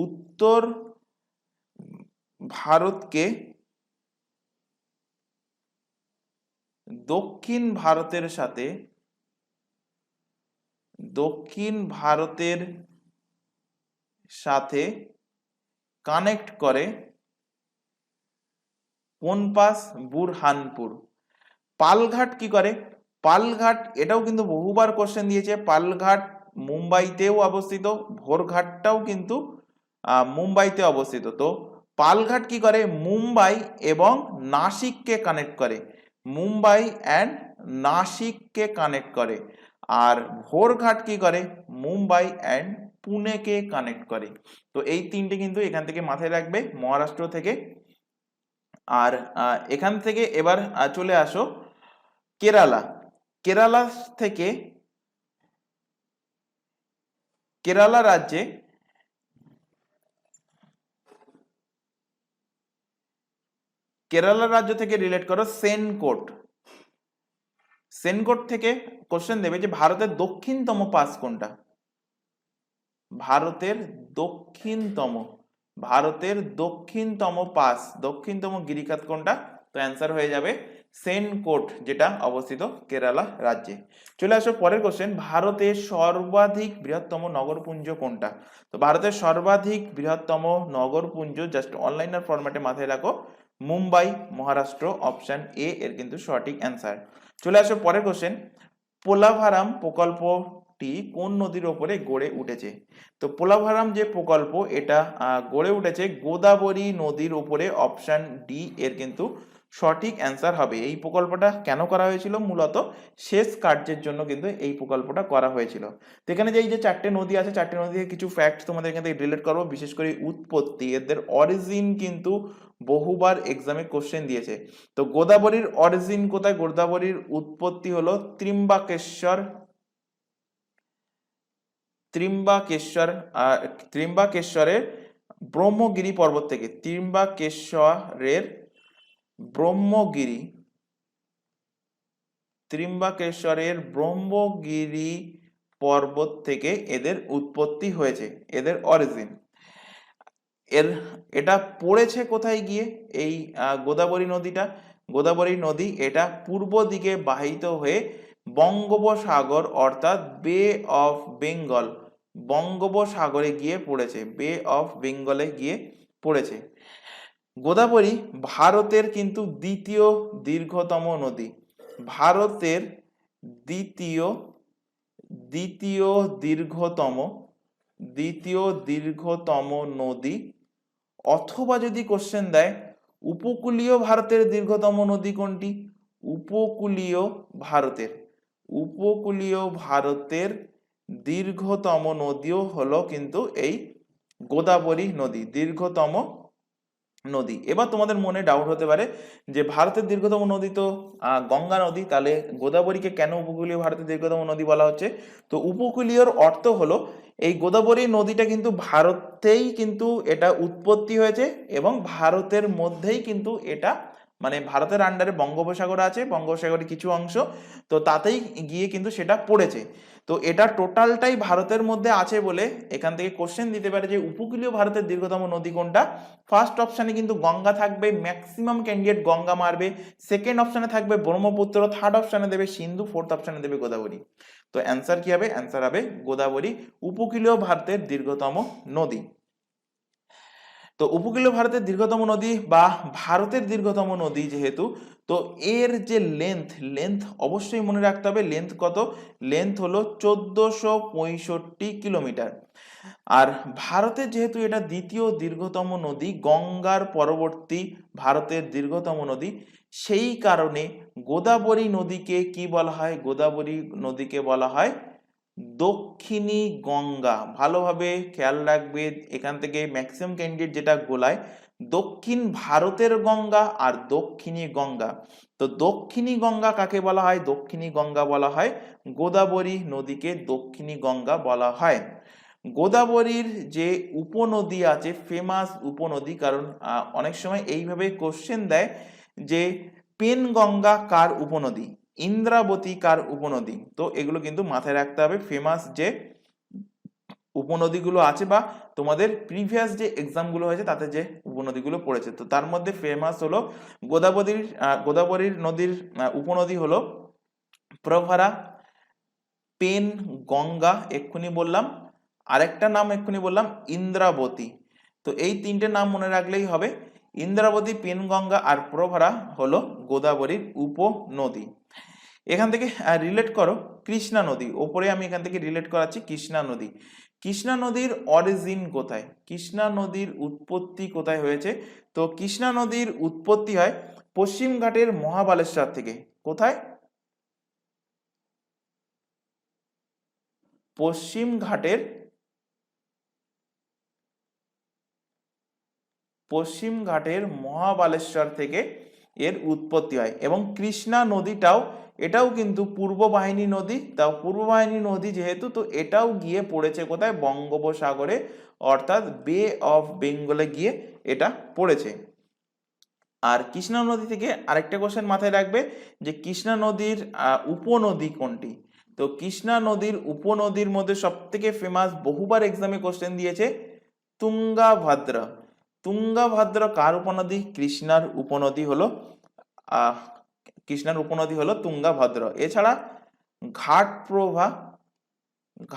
Speaker 1: উত্তর ভারতকে দক্ষিণ ভারতের সাথে, দক্ষিণ ভারতের সাথে কানেক্ট করে কোন পাস? বুরহানপুর। পালঘাট কি করে? পালঘাট এটাও কিন্তু বহুবার কোশ্চেন দিয়েছে, পালঘাট মুম্বাইতেও অবস্থিত, ভোরঘাটটাও কিন্তু মুম্বাইতে অবস্থিত। তো পালঘাট কি করে? মুম্বাই এবং নাসিককে কানেক্ট করে, মুম্বাই অ্যান্ড নাসিককে কানেক্ট করে। আর ভোরঘাট কি করে? মুম্বাই অ্যান্ড পুনেকে কানেক্ট করে। তো এই তিনটে কিন্তু এখান থেকে মাথায় রাখবে মহারাষ্ট্র থেকে। আর এখান থেকে এবার চলে আসো কেরালা, কেরালা থেকে, কেরালা রাজ্যে কেরালা রাজ্য থেকে রিলেট করো সেনকোট। সেনকোট থেকে কোশ্চেন দেবে যে ভারতের দক্ষিণতম পাস কোনটা? ভারতের দক্ষিণতম, ভারতের দক্ষিণতম পাস, দক্ষিণতম গিরিখাত কোনটা? তো অ্যান্সার হয়ে যাবে সেনকোট, যেটা অবস্থিত কেরালা রাজ্যে। চলে আসো পরের কোশ্চেন, ভারতের সর্বাধিক বৃহত্তম নগরপুঞ্জ কোনটা? তো ভারতের সর্বাধিক বৃহত্তম নগরপুঞ্জ, জাস্ট অনলাইনের ফরম্যাটে মাথায় রাখো, মুম্বাই, মহারাষ্ট্র, অপশন এ এর কিন্তু সঠিক অ্যান্সার। চলে আসো পরের কোশ্চেন, পোলাভারাম প্রকল্পটি কোন নদীর ওপরে গড়ে উঠেছে? তো পোলাভারাম যে প্রকল্প, এটা গড়ে উঠেছে গোদাবরী নদীর উপরে, অপশন ডি এর কিন্তু সঠিক অ্যান্সার হবে। এই প্রকল্পটা কেন করা হয়েছিল? মূলত সেচ কার্যের জন্য কিন্তু এই প্রকল্পটা করা হয়েছিল। তো এখানে যে এই যে চারটে নদী আছে, চারটে নদী থেকে কিছু ফ্যাক্ট তোমাদের এখান থেকে রিলেট করবো, বিশেষ করে উৎপত্তি, এদের অরিজিন কিন্তু বহুবার এক্সামে কোশ্চেন দিয়েছে। তো গোদাবরীর অরিজিন কোথায়? গোদাবরীর উৎপত্তি হলো ত্রিম্বাকেশ্বর, ত্রিম্বাকেশ্বর ত্রিম্বাকেশ্বরের ব্রহ্মগিরি পর্বত থেকে, ত্রিম্বাকেশ্বরের ব্রহ্মগিরি, ত্রিম্বাকেশ্বরের ব্রহ্মগিরি পর্বত থেকে এদের উৎপত্তি হয়েছে, এদের অরিজিন। এটা পড়েছে কোথায় গিয়ে এই গোদাবরী নদীটা? গোদাবরী নদী এটা পূর্ব দিকে বাহিত হয়ে বঙ্গোপসাগর অর্থাৎ বে অফ বেঙ্গল, বঙ্গোপসাগরে গিয়ে পড়েছে, বে অফ বেঙ্গলে গিয়ে পড়েছে। গোদাবরী ভারতের কিন্তু দ্বিতীয় দীর্ঘতম নদী, ভারতের দ্বিতীয় দ্বিতীয় দীর্ঘতম দ্বিতীয় দীর্ঘতম নদী। অথবা যদি কোশ্চেন দেয় উপকূলীয় ভারতের দীর্ঘতম নদী কোনটি? উপকূলীয় ভারতের, উপকূলীয় ভারতের দীর্ঘতম নদীও হলো কিন্তু এই গোদাবরী নদী, দীর্ঘতম নদী। এবার তোমাদের মনে ডাউট হতে পারে যে ভারতের দীর্ঘতম নদী তো গঙ্গা নদী, তাহলে গোদাবরীকে কেন উপকূলীয় ভারতের দীর্ঘতম নদী বলা হচ্ছে? তো উপকূলীয়র অর্থ হলো এই গোদাবরী নদীটা কিন্তু ভারতেই কিন্তু এটা উৎপত্তি হয়েছে এবং ভারতের মধ্যেই কিন্তু এটা মানে ভারতের আন্ডারে বঙ্গোপসাগর আছে, বঙ্গোপসাগরের কিছু অংশ, তো তাতেই গিয়ে কিন্তু সেটা পড়েছে। তো এটা টোটালটাই ভারতের মধ্যে আছে বলে এখান থেকে কোশ্চেন দিতে পারে যে উপকূলীয় ভারতের দীর্ঘতম নদী কোনটা। ফার্স্ট অপশানে কিন্তু গঙ্গা থাকবে, ম্যাক্সিমাম ক্যান্ডিডেট গঙ্গা মারবে। সেকেন্ড অপশানে থাকবে ব্রহ্মপুত্র, থার্ড অপশানে দেবে সিন্ধু, ফোর্থ অপশানে দেবে গোদাবরী। তো অ্যান্সার কি হবে? অ্যান্সার হবে গোদাবরী, উপকূলীয় ভারতের দীর্ঘতম নদী। তো উপকূলীয় ভারতের দীর্ঘতম নদী বা ভারতের দীর্ঘতম নদী যেহেতু, তো এর যে লেন্থ অবশ্যই মনে রাখতে হবে। লেন্থ কত? লেন্থ হলো 1465 কিলোমিটার। আর ভারতের যেহেতু এটা দ্বিতীয় দীর্ঘতম নদী, গঙ্গার পরবর্তী ভারতের দীর্ঘতম নদী, সেই কারণে গোদাবরী নদীকে কি বলা হয়? গোদাবরী নদীকে বলা হয় দক্ষিণী গঙ্গা। ভালোভাবে খেয়াল রাখবে, এখান থেকে ম্যাক্সিমাম ক্যান্ডিডেট যেটা গোলায় দক্ষিণ ভারতের গঙ্গা আর দক্ষিণী গঙ্গা। তো দক্ষিণী গঙ্গা কাকে বলা হয়? দক্ষিণী গঙ্গা বলা হয় গোদাবরী নদীকে দক্ষিণী গঙ্গা বলা হয়। গোদাবরীর যে উপনদী আছে, ফেমাস উপনদী, কারণ অনেক সময় এইভাবে কোশ্চেন দেয় যে পেনগঙ্গা কার উপনদী, ইন্দ্রাবতী কার উপনদী। তো এগুলো কিন্তু মাথায় রাখতে হবে। ফেমাস যে উপনদীগুলো আছে বা তোমাদের প্রিভিয়াস যে এক্সামগুলো হয়েছে তাতে যে উপনদীগুলো পড়েছে, তো তার মধ্যে ফেমাস হলো গোদাবরীর নদীর উপনদী হলো প্রভারা, পেন গঙ্গা এক্ষুনি বললাম, আরেকটা নাম এক্ষুনি বললাম ইন্দ্রাবতী। তো এই তিনটে নাম মনে রাখলেই হবে। ইন্দ্রাবতী, পেনগঙ্গা আর প্রভারা হলো গোদাবরীর উপনদী। এখান থেকে রিলেট করো কৃষ্ণা নদী, ওপরে আমি এখান থেকে রিলেট করাচ্ছি কৃষ্ণা নদী। কৃষ্ণা নদীর অরিজিন কোথায়? কৃষ্ণা নদীর উৎপত্তি কোথায় হয়েছে? তো কৃষ্ণা নদীর উৎপত্তি হয় পশ্চিম ঘাটের মহাবালেশ্বর থেকে। কোথায়? পশ্চিম ঘাটের মহাবালেশ্বর থেকে এর উৎপত্তি হয়। এবং কৃষ্ণা নদীটাও এটাও কিন্তু পূর্ব বাহিনী নদী, তাও পূর্ব বাহিনী নদী যেহেতু, তো এটাও গিয়ে পড়েছে কোথায়? বঙ্গোপসাগরে, অর্থাৎ বে অফ বেঙ্গলে গিয়ে এটা পড়েছে। আর কৃষ্ণা নদী থেকে আরেকটা কোশ্চেন মাথায় রাখবে যে কৃষ্ণা নদীর উপনদী কোনটি? তো কৃষ্ণা নদীর উপনদীর মধ্যে সব থেকে ফেমাস, বহুবার এক্সামে কোশ্চেন দিয়েছে, তুঙ্গাভদ্রা। তুঙ্গাভদ্রা কার উপনদী? কৃষ্ণার উপনদী হলো তুঙ্গাভদ্রা। এছাড়া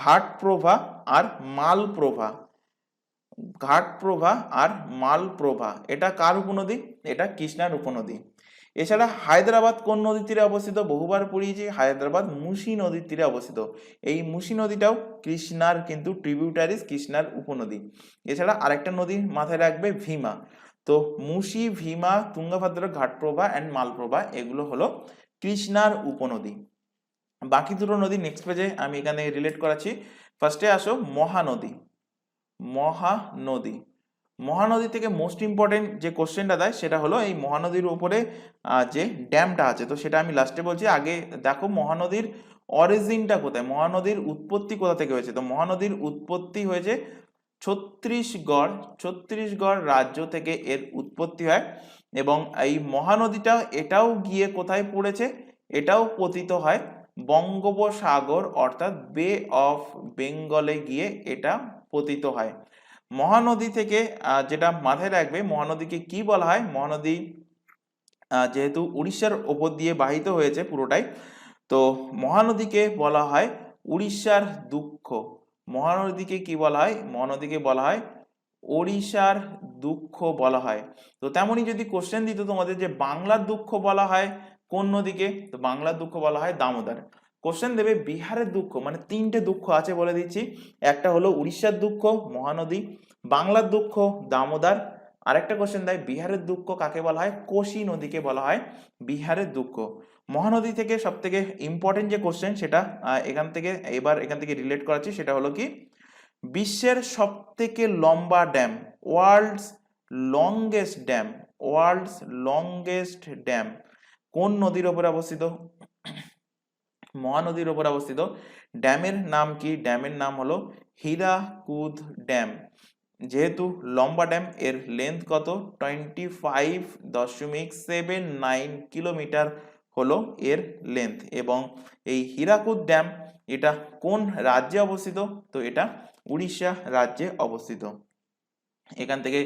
Speaker 1: ঘাটপ্রভা আর মালপ্রভা এটা কার উপনদী? এটা কৃষ্ণার উপনদী। এছাড়া হায়দ্রাবাদ কোন নদীর তীরে অবস্থিত? বহুবার পড়িয়েছি, হায়দ্রাবাদ মুসি নদীর তীরে অবস্থিত। এই মুসি নদীটাও কৃষ্ণার কিন্তু ট্রিবিউটারিজ, কৃষ্ণার উপনদী। এছাড়া আরেকটা নদী মাথায় রাখবে ভীমা। তো মুসি, ভীমা, তুঙ্গভদ্রা, ঘাটপ্রভা অ্যান্ড মালপ্রভা এগুলো হলো কৃষ্ণার উপনদী। বাকি দুটো নদী নেক্সট পেজে আমি এখানে রিলেট করাচ্ছি। ফার্স্টে আসো মহানদী। মহানদী থেকে মোস্ট ইম্পর্টেন্ট যে কোশ্চেনটা দেয় সেটা হলো এই মহানদীর উপরে যে ড্যামটা আছে, তো সেটা আমি লাস্টে বলছি। আগে দেখো মহানদীর অরিজিনটা কোথায়, মহানদীর উৎপত্তি কোথা থেকে হয়েছে। তো মহানদীর উৎপত্তি হয়েছে ছত্তিশগড় রাজ্য থেকে এর উৎপত্তি হয়। এবং এই মহানদীটা এটাও গিয়ে কোথায় পড়েছে? এটাও পতিত হয় বঙ্গোপসাগর, অর্থাৎ বে অফ বেঙ্গলে গিয়ে এটা পতিত হয়। মহানদী থেকে যেটা মাথায় রাখবে, মহানদীকে কি বলা হয়? মহানদী যেহেতু উড়িষ্যার ওপর দিয়ে বাহিত হয়েছে পুরোটাই, তো মহানদীকে বলা হয় উড়িষ্যার দুঃখ। মহানদীকে কি বলা হয়? মহানদীকে বলা হয় ওড়িশার দুঃখ বলা হয়। তো তেমনই যদি কোশ্চেন দিত তোমাদের যে বাংলার দুঃখ বলা হয় কোন নদীকে? তো বাংলার দুঃখ বলা হয় দামোদর। কোশ্চেন দেবে বিহারের দুঃখ, মানে তিনটে দুঃখ আছে বলে দিচ্ছি, একটা হলো উড়িষ্যার দুঃখ মহানদী, বাংলার দুঃখ দামোদর, আরেকটা কোশ্চেন দেয় বিহারের দুঃখ কাকে বলা হয়? কোশি নদীকে বলা হয় বিহারের দুঃখ। মহানদী থেকে সব থেকে ইম্পর্টেন্ট যে কোশ্চেন সেটা এখান থেকে রিলেট করাচ্ছি, সেটা হলো কি বিশ্বের সব থেকে লম্বা dam, world's longest dam, world's longest dam কোন নদীর ওপরে অবস্থিত? মহানদীর ওপর অবস্থিত। ড্যামের নাম কি? ড্যামের নাম হলো হীরাকুদ ড্যাম। যেহেতু লম্বা ড্যাম, এর লেন্থ কত? 25.79 কিলোমিটার হলো এর লেন্থ। এবং এই হীরাকুদ ড্যাম এটা কোন রাজ্যে অবস্থিত? তো এটা উড়িষ্যা রাজ্যে অবস্থিত। এখান থেকে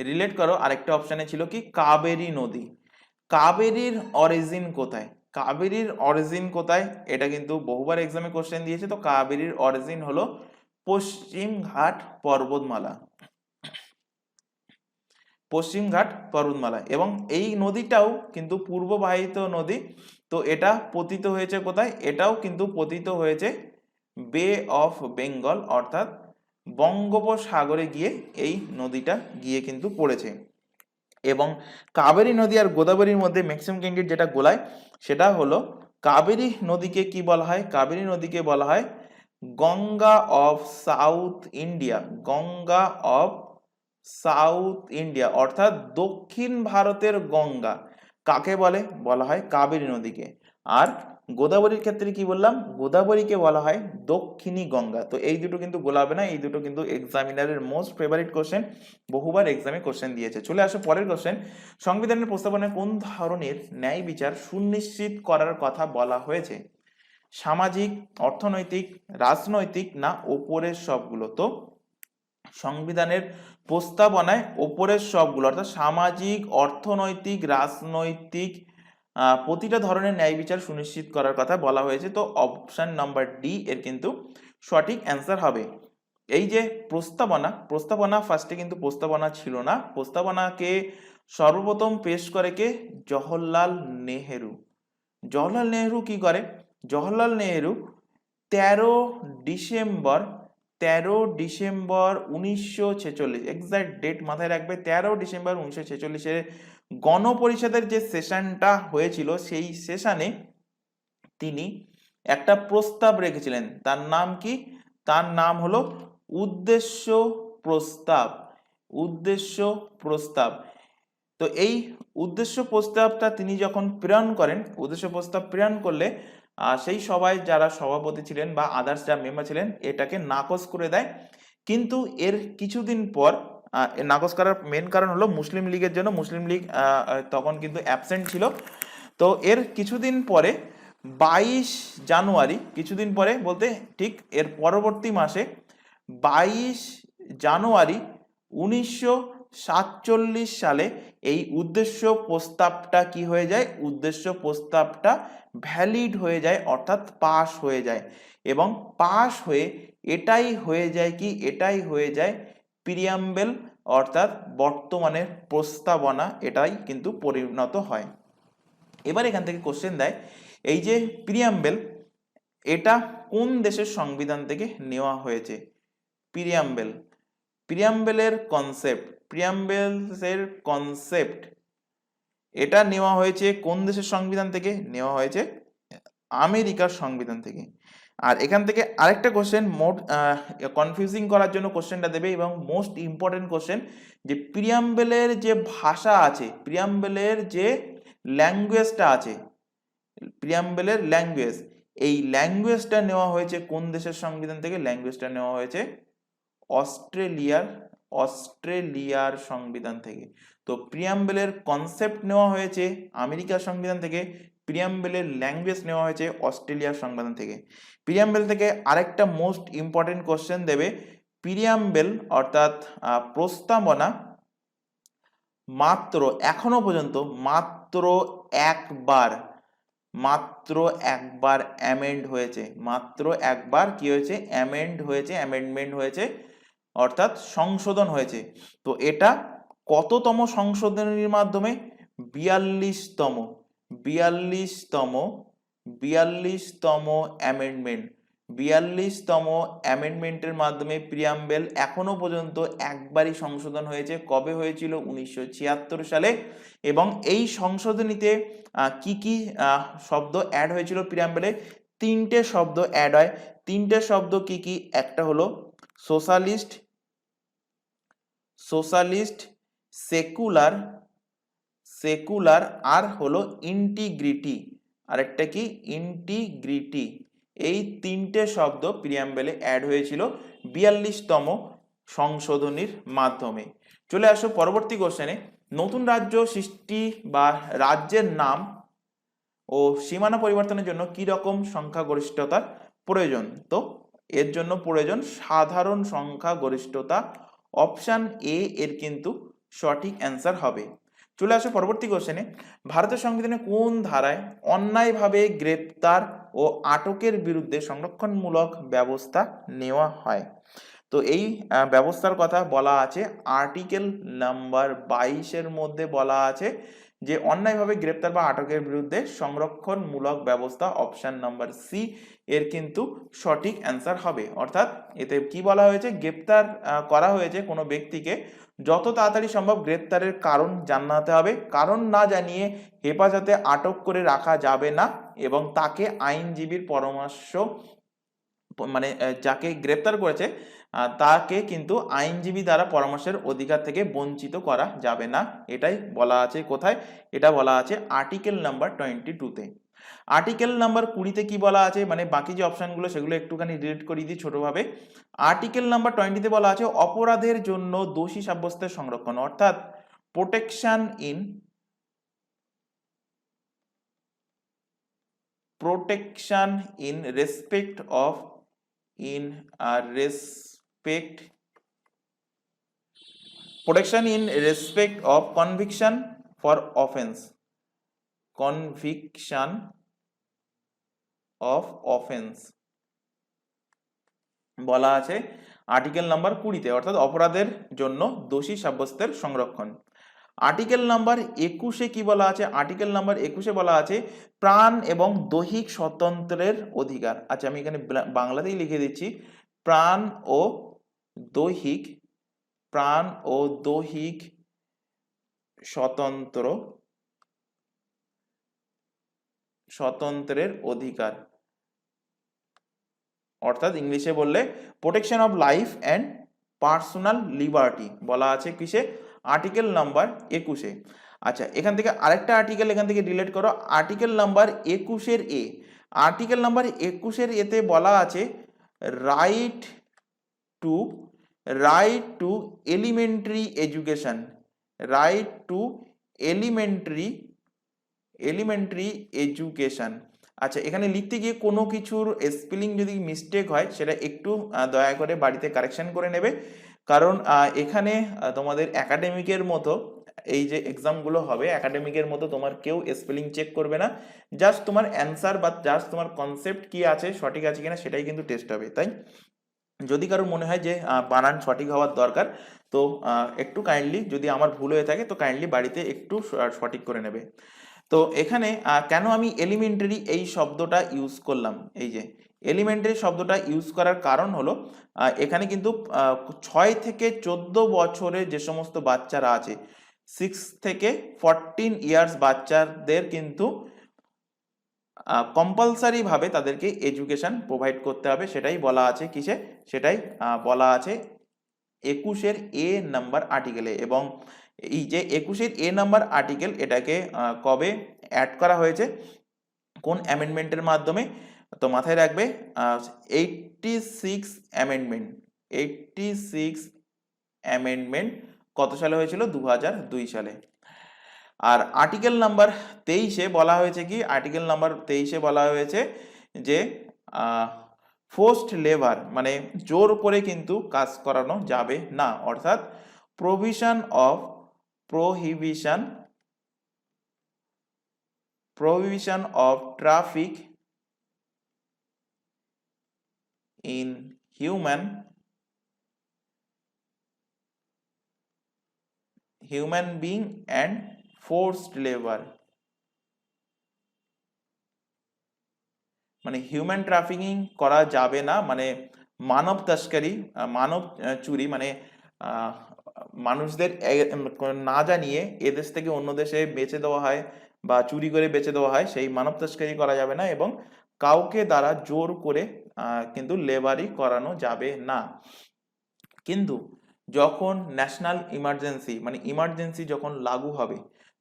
Speaker 1: রিলেট করো, আরেকটা অপশানে ছিল কি কাবেরী নদী। কাবেরীর অরিজিন কোথায়? কাবেরীর অরিজিন কোথায় এটা কিন্তু বহুবার এক্সামে কোশ্চেন দিয়েছে। তো কাবেরীর অরিজিন হলো পশ্চিম ঘাট পর্বতমালা, পশ্চিম ঘাট পর্বতমালা। এবং এই নদীটাও কিন্তু পূর্ববাহিত নদী। তো এটা পতিত হয়েছে কোথায়? এটাও কিন্তু পতিত হয়েছে বে অফ বেঙ্গল, অর্থাৎ বঙ্গোপসাগরে গিয়ে এই নদীটা গিয়ে কিন্তু পড়েছে। এবং কাবেরী নদী আর গোদাবরীর মধ্যে ম্যাক্সিমাম ক্যান্ডিডেট যেটা গোলায় সেটা হলো কাবেরী নদীকে কি বলা হয়? কাবেরী নদীকে বলা হয় Ganga of south India, Ganga of south India, অর্থাৎ দক্ষিণ ভারতের গঙ্গা কাকে বলে? বলা হয় কাবেরী নদীকে। আর গোদাবরীর ক্ষেত্রে কি বললাম? গোদাবরীকে বলা হয় দক্ষিণী গঙ্গা। তো এই দুটো কিন্তু গোলাবে না, এই দুটো কিন্তু এক্সামিনারের মোস্ট ফেভারিট কোশ্চেন, বহুবার এক্সামে কোশ্চেন দিয়েছে। চলে আসো পরের কোশ্চেন। সংবিধানের প্রস্তাবনায় কোন ধরনের ন্যায় বিচার সুনিশ্চিত করার কথা বলা হয়েছে? সামাজিক, অর্থনৈতিক, রাজনৈতিক না ওপরের সবগুলো? তো সংবিধানের প্রস্তাবনায় ওপরের সবগুলো, অর্থাৎ সামাজিক, অর্থনৈতিক, রাজনৈতিক প্রতিটা ধরনের ন্যায় বিচার সুনিশ্চিত করার কথা বলা হয়েছে। তো অপশন নাম্বার ডি এর কিন্তু সঠিক অ্যান্সার হবে। এই যে প্রস্তাবনা ফার্স্টে কিন্তু প্রস্তাবনা ছিল না। প্রস্তাবনাকে সর্বপ্রথম পেশ করে কে? জওহরলাল নেহেরু। জওহরলাল নেহেরু কি করে? Jawaharlal Nehru 13 December 1946, exact date মাথায় রাখবে, 13 ডিসেম্বর 1946 গণপরিষদের যে সেশনটা হয়েছিল সেই সেশনে তিনি একটা প্রস্তাব রেখেছিলেন। তার নাম কি? তার নাম হলো উদ্দেশ্য প্রস্তাব, উদ্দেশ্য প্রস্তাব। তো এই উদ্দেশ্য প্রস্তাবটা তিনি যখন প্রেরণ করেন, উদ্দেশ্য প্রস্তাব প্রেরণ করলে সেই সভায় যারা সভাপতি ছিলেন বা আদার্স যারা মেম্বার ছিলেন এটাকে নাকচ করে দেয়। কিন্তু এর কিছুদিন পর নাকচ করার মেন কারণ হলো মুসলিম লীগের জন্য। মুসলিম লীগ তখন কিন্তু অ্যাবসেন্ট ছিল। তো এর কিছুদিন পরে 22 জানুয়ারি, কিছুদিন পরে বলতে ঠিক এর পরবর্তী মাসে 22 জানুয়ারি 1947 সালে এই উদ্দেশ্য প্রস্তাবটা কি হয়ে যায়? উদ্দেশ্য প্রস্তাবটা ভ্যালিড হয়ে যায়, অর্থাৎ পাস হয়ে যায়। এবং পাস হয়ে এটাই হয়ে যায় কি? এটাই হয়ে যায় প্রিয়াম্বেল, অর্থাৎ বর্তমানের প্রস্তাবনা, এটাই কিন্তু পরিণত হয়। এবার এখান থেকে কোশ্চেন দেয়, এই যে প্রিয়াম্বেল এটা কোন দেশের সংবিধান থেকে নেওয়া হয়েছে? প্রিয়াম্বেল, প্রিয়াম্বেলের কনসেপ্ট এটা নেওয়া হয়েছে কোন দেশের সংবিধান থেকে? নেওয়া হয়েছে আমেরিকার সংবিধান থেকে। আর এখান থেকে আরেকটা কোশ্চেন মোট কনফিউজিং করার জন্য কোশ্চেনটা দেবে, এবং মোস্ট ইম্পর্টেন্ট কোশ্চেন, যে প্রিয়াম্বেলের যে ভাষা আছে, প্রিয়াম্বেলের যে ল্যাঙ্গুয়েজটা আছে, প্রিয়াম্বেলের ল্যাঙ্গুয়েজ, এই ল্যাঙ্গুয়েজটা নেওয়া হয়েছে কোন দেশের সংবিধান থেকে? ল্যাঙ্গুয়েজটা নেওয়া হয়েছে অস্ট্রেলিয়ার সংবিধান থেকে। তো প্রিয়াম্বেলের কনসেপ্ট নেওয়া হয়েছে আমেরিকার সংবিধান থেকে, প্রিয়াম্বেলের ল্যাঙ্গুয়েজ নেওয়া হয়েছে অস্ট্রেলিয়ার সংবিধান থেকে। প্রিয়াম্বেল থেকে আরেকটা মোস্ট ইম্পর্টেন্ট কোশ্চেন দেবে, প্রিয়াম্বেল অর্থাৎ প্রস্তাবনা মাত্র এখনো পর্যন্ত মাত্র একবার অ্যামেন্ড হয়েছে, মাত্র একবার কি হয়েছে? অ্যামেন্ডমেন্ট হয়েছে, অর্থাৎ সংশোধন হয়েছে। তো এটা কততম সংশোধনীর মাধ্যমে? 42তম অ্যামেন্ডমেন্ট, 42তম অ্যামেন্ডমেন্টের মাধ্যমে প্রিয়াম্বেল এখনো পর্যন্ত একবারই সংশোধন হয়েছে। কবে হয়েছিল? 1976 সালে। এবং এই সংশোধনীতে কি কি শব্দ অ্যাড হয়েছিল প্রিয়াম্বেলে? 3টে শব্দ অ্যাড হয়। 3টে শব্দ কি কি? একটা হলো সোশ্যালিস্ট, সেকুলার, সেকুলার আর হলো ইন্টিগ্রিটি, আরেকটা কি ইন্টিগ্রিটি। এই তিনটে শব্দ প্রিয়াম্বেলে অ্যাড হয়েছিল 42তম সংশোধনীর মাধ্যমে। চলে আসো পরবর্তী কোশ্চেনে। নতুন রাজ্য সৃষ্টি বা রাজ্যের নাম ও সীমানা পরিবর্তনের জন্য কি রকম সংখ্যাগরিষ্ঠতার প্রয়োজন? তো এর জন্য প্রয়োজন সাধারণ সংখ্যাগরিষ্ঠতা। অপশন এ এর কিন্তু সঠিক অ্যান্সার হবে। চলে আসো পরবর্তী কোশ্চেনে। ভারতের সংবিধানে কোন ধারায় অন্যায়ভাবে গ্রেপ্তার ও আটকের বিরুদ্ধে সংরক্ষণমূলক ব্যবস্থা নেওয়া হয়? তো এই ব্যবস্থার কথা বলা আছে আর্টিকেল নাম্বার 22-এর মধ্যে বলা আছে যে অন্যায়ভাবে গ্রেপ্তার বা আটকের বিরুদ্ধে সংরক্ষণমূলক ব্যবস্থা। অপশন নাম্বার সি এর কিন্তু সঠিক অ্যান্সার হবে। অর্থাৎ এতে কি বলা হয়েছে, গ্রেপ্তার করা হয়েছে কোনো ব্যক্তিকে, যত তাড়াতাড়ি সম্ভব গ্রেপ্তারের কারণ জানাতে হবে। কারণ না জানিয়ে হেফাজতে আটক করে রাখা যাবে না এবং তাকে আইনজীবীর পরামর্শ, মানে যাকে গ্রেপ্তার করেছে তাকে কিন্তু আইনজীবী দ্বারা পরামর্শের অধিকার থেকে বঞ্চিত করা যাবে না। এটাই বলা আছে কোথায়? এটা বলা আছে আর্টিকেল নাম্বার 22-তে। আর্টিকেল নাম্বার 20-তে কি বলা আছে, মানে বাকি যে অপশনগুলো সেগুলো একটুখানি রিড করে দিই ছোটভাবে। আর্টিকেল নাম্বার 20-তে বলা আছে অপরাধের জন্য দোষী সাব্যস্তের সংরক্ষণ, অর্থাৎ protection in respect of protection in respect of conviction for offense, বলা আছে আর্টিকেল নাম্বার 20-তে, অর্থাৎ অপরাধের জন্য দোষী সাব্যস্তের সংরক্ষণ। আর্টিকেল নাম্বার 21-এ কি বলা আছে? আর্টিকেল নাম্বার 21-এ বলা আছে প্রাণ এবং দৈহিক স্বাতন্ত্র্যের অধিকার। আচ্ছা, আমি এখানে বাংলাতেই লিখে দিচ্ছি, প্রাণ ও দৈহিক স্বতন্ত্রের অধিকার, অর্থাৎ ইংলিশে বললে protection of life and personal liberty বলা আছে কিসে? আর্টিকেল নাম্বার 21-এ। আচ্ছা, এখান থেকে আরেকটা আর্টিকেল এখান থেকে রিলেট করো, আর্টিকেল নাম্বার 21-এর এ। আর্টিকেল নাম্বার 21-এর এতে বলা আছে right to elementary education, elementary education. আচ্ছা, এখানে লিখতে গিয়ে কোনো কিছুর স্পেলিং যদি মিস্টেক হয় সেটা একটু দয়া করে বাড়িতে কারেকশন করে নেবে, কারণ এখানে তোমাদের একাডেমিকের মতো এই যে এক্সামগুলো হবে একাডেমিকের মতো তোমার কেউ স্পেলিং চেক করবে না, জাস্ট তোমার অ্যান্সার বা জাস্ট তোমার কনসেপ্ট কি আছে সঠিক আছে কিনা সেটাই কিন্তু টেস্ট হবে। তাই যদি কারোর মনে হয় যে বানান সঠিক হওয়ার দরকার, তো একটু কাইন্ডলি, যদি আমার ভুল হয়ে থাকে তো কাইন্ডলি বাড়িতে একটু সঠিক করে নেবে। তো এখানে কেন আমি এলিমেন্টারি এই শব্দটা ইউজ করলাম, এই যে এলিমেন্টারি শব্দটা ইউজ করার কারণ হলো এখানে কিন্তু 6 থেকে 14 বছরে যে সমস্ত বাচ্চারা আছে, 6 থেকে 14 ইয়ার্স বাচ্চাদের কিন্তু কম্পালসারি ভাবে তাদেরকে এডুকেশন প্রোভাইড করতে হবে। সেটাই বলা আছে কিসে? সেটাই বলা আছে 21-এর এ নাম্বার আর্টিকেলে। এবং এই যে 21-এর এ নাম্বার আর্টিকেল, এটাকে কবে অ্যাড করা হয়েছে, কোন অ্যামেন্ডমেন্টের মাধ্যমে? তো মাথায় রাখবে 86 অ্যামেন্ডমেন্ট কত সালে হয়েছিল? 2002 সালে। আর আর্টিকেল নাম্বার 23-এ বলা হয়েছে কি? আর্টিকেল নাম্বার 23-এ বলা হয়েছে যে ফোর্সড লেবার, মানে জোর করে কিন্তু কাজ করানো যাবে না, অর্থাৎ prohibition of traffic in human being and forced labor, মানে হিউম্যান ট্রাফিকিং করা যাবে না, মানে মানব তস্করি, মানব চুরি, মানে মানুষদের না জানিয়ে এদেশ থেকে অন্য দেশে বেচে দেওয়া হয় বা চুরি করে বেচে দেওয়া হয়, সেই মানব তস্করি করা যাবে না এবং কাউকে দ্বারা জোর করে কিন্তু লেবারি করানো যাবে না। কিন্তু যখন ন্যাশনাল ইমার্জেন্সি মানে ইমার্জেন্সি যখন লাগু হবে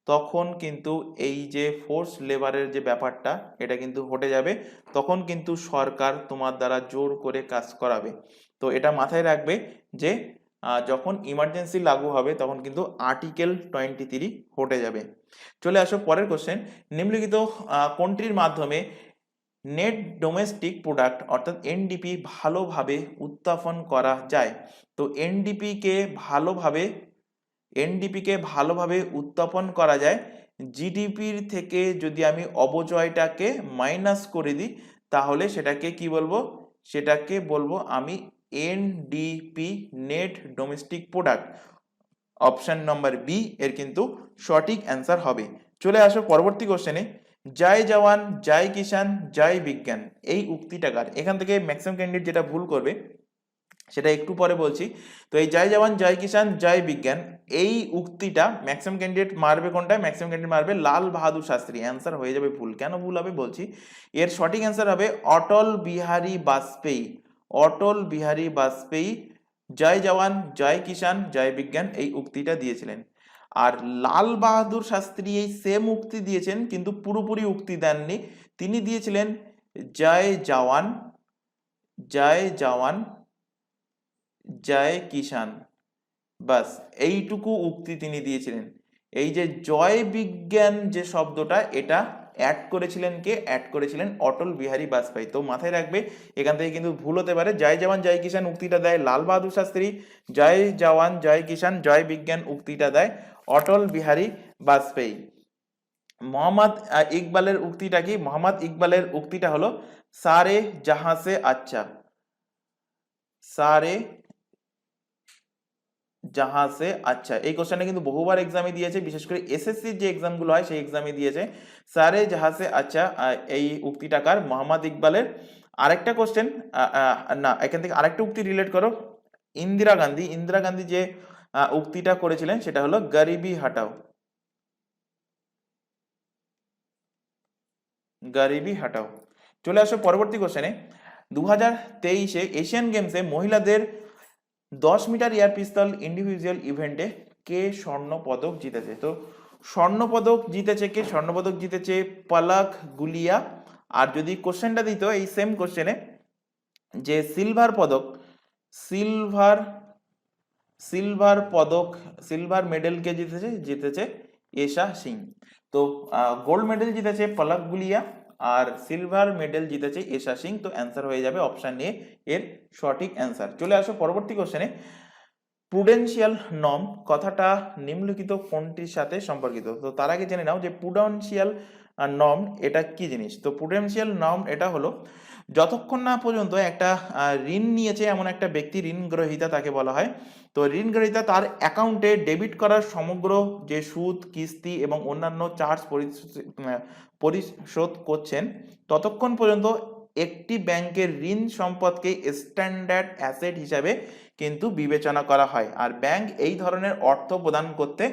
Speaker 1: তখন কিন্তু এই যে ফোর্স লেবারের যে ব্যাপারটা এটা কিন্তু হটে যাবে, তখন কিন্তু সরকার তোমার দ্বারা জোর করে কাজ করাবে। তো এটা মাথায় রাখবে যে যখন ইমার্জেন্সি লাগু হবে তখন কিন্তু আর্টিকেল 23 হটে যাবে। চলে আসো পরের কোশ্চেন, নিম্নলিখিত কোনটির মাধ্যমে নেট ডোমেস্টিক প্রোডাক্ট অর্থাৎ এনডিপি ভালোভাবে উত্থাপন করা যায়? তো এনডিপিকে ভালোভাবে উত্থাপন করা যায় জিডিপির থেকে। যদি আমি অবচয়টাকে মাইনাস করে দিই তাহলে সেটাকে কি বলবো? সেটাকে বলবো আমি NDP, net domestic product. Option number B এর কিন্তু সঠিক অ্যান্সার হবে। চলে আসো পরবর্তী কোশ্চেনে, জয় জওয়ান জয় কিষান জয় বিজ্ঞান এই উক্তিটাকার। এখান থেকে ম্যাক্সিমাম ক্যান্ডিডেট যেটা ভুল করবে সেটা একটু পরে বলছি। তো এই জয় জওয়ান জয় কিষান জয় বিজ্ঞান এই উক্তিটা ম্যাক্সিমাম ক্যান্ডিডেট মারবে কোনটা? ম্যাক্সিমাম ক্যান্ডিডেট মারবে লাল বাহাদুর শাস্ত্রী। অ্যান্সার হয়ে যাবে ভুল। কেন ভুল হবে বলছি, এর সঠিক অ্যান্সার হবে অটল বিহারী বাজপেয়ী। অটল বিহারী বাজপেয়ী জয় জওয়ান জয় কিষান জয় বিজ্ঞান এই উক্তিটা দিয়েছিলেন। আর লাল বাহাদুর শাস্ত্রী এই সেম উক্তি দিয়েছেন কিন্তু পুরোপুরি উক্তি দেননি। তিনি দিয়েছিলেন জয় জওয়ান জয় জওয়ান জয় কিষান, বাস এইটুকু উক্তি তিনি দিয়েছিলেন। এই যে জয় বিজ্ঞান যে শব্দটা এটা অ্যাড করেছিলেন কে? অ্যাড করেছিলেন অটল বিহারী বাজপেয়ী। তো মাথায় রাখবে এখান থেকে কিন্তু ভুল হতে পারে। জয় জওয়ান জয় কিষান উক্তিটা দেয় লাল বাহাদুর শাস্ত্রী, জয় জওয়ান জয় কিষান জয় বিজ্ঞান উক্তিটা দেয় অটল বিহারী বাজপেয়ী। মোহাম্মদ ইকবালের উক্তিটা কি? মোহাম্মদ ইকবালের উক্তিটা হলো সারে জাহাঁ সে আচ্ছা, সারে জাহাঁ সে আচ্ছা। এই কোশ্চেনটা কিন্তু বহুবার এক্সামে দিয়েছে, বিশেষ করে এসএসসির যে এক্সামগুলো হয় সেই এক্সামে দিয়েছে। সারে জাহাঁ সে আচ্ছা এই উক্তিটাকার মোহাম্মদ ইকবালের। আরেকটা কোশ্চেন, না এখান থেকে আরেকটা উক্তি রিলেট করো। ইন্দিরা গান্ধী যে উক্তিটা করেছিলেন সেটা হলো গরিবি হাটাও, গরিবি হাটাও। চলে আসো পরবর্তী কোশ্চেনে, 2023 এশিয়ান গেমসে মহিলাদের 10 মিটার এয়ার পিস্তল ইন্ডিভিজুয়াল ইভেন্টে কে স্বর্ণ পদক জিতেছে? তো স্বর্ণ পদক জিতেছে কে? স্বর্ণ পদক জিতেছে পলক গুলিয়া। আর যদি কোশ্চেনটা দিত এই সেম কোশ্চেনে যে সিলভার পদক, সিলভার সিলভার পদক সিলভার মেডেল কে জিতেছে? জিতেছে এশা সিং। তো গোল্ড মেডেল জিতেছে পলক গুলিয়া আর সিলভার মেডেল জিতেছে এশা সিং। তো অ্যান্সার হয়ে যাবে অপশন এ এর সঠিক অ্যান্সার। চলে আসো পরবর্তী কোশ্চেনে, প্রুডেন্সিয়াল নর্ম কথাটা নিম্নলিখিত কোনটির সাথে সম্পর্কিত? তো তার আগে জেনে নাও যে প্রুডেন্সিয়াল নর্ম এটা কি জিনিস। তো প্রুডেন্সিয়াল নর্ম এটা হলো যতক্ষণ না পর্যন্ত একটা ঋণ নিয়েছে এমন একটা ব্যক্তি, ঋণ গ্রহীতা তাকে বলা হয়। তো ঋণ গ্রহীতা তার অ্যাকাউন্টে ডেবিট করার সমগ্র যে সুদ কিস্তি এবং অন্যান্য চার্জ পরিশোধ করছেন ততক্ষণ পর্যন্ত একটি ব্যাংকের ঋণ সম্পদকে স্ট্যান্ডার্ড অ্যাসেট হিসাবে কিন্তু বিবেচনা করা হয়। আর ব্যাংক এই ধরনের অর্থ প্রদান করতে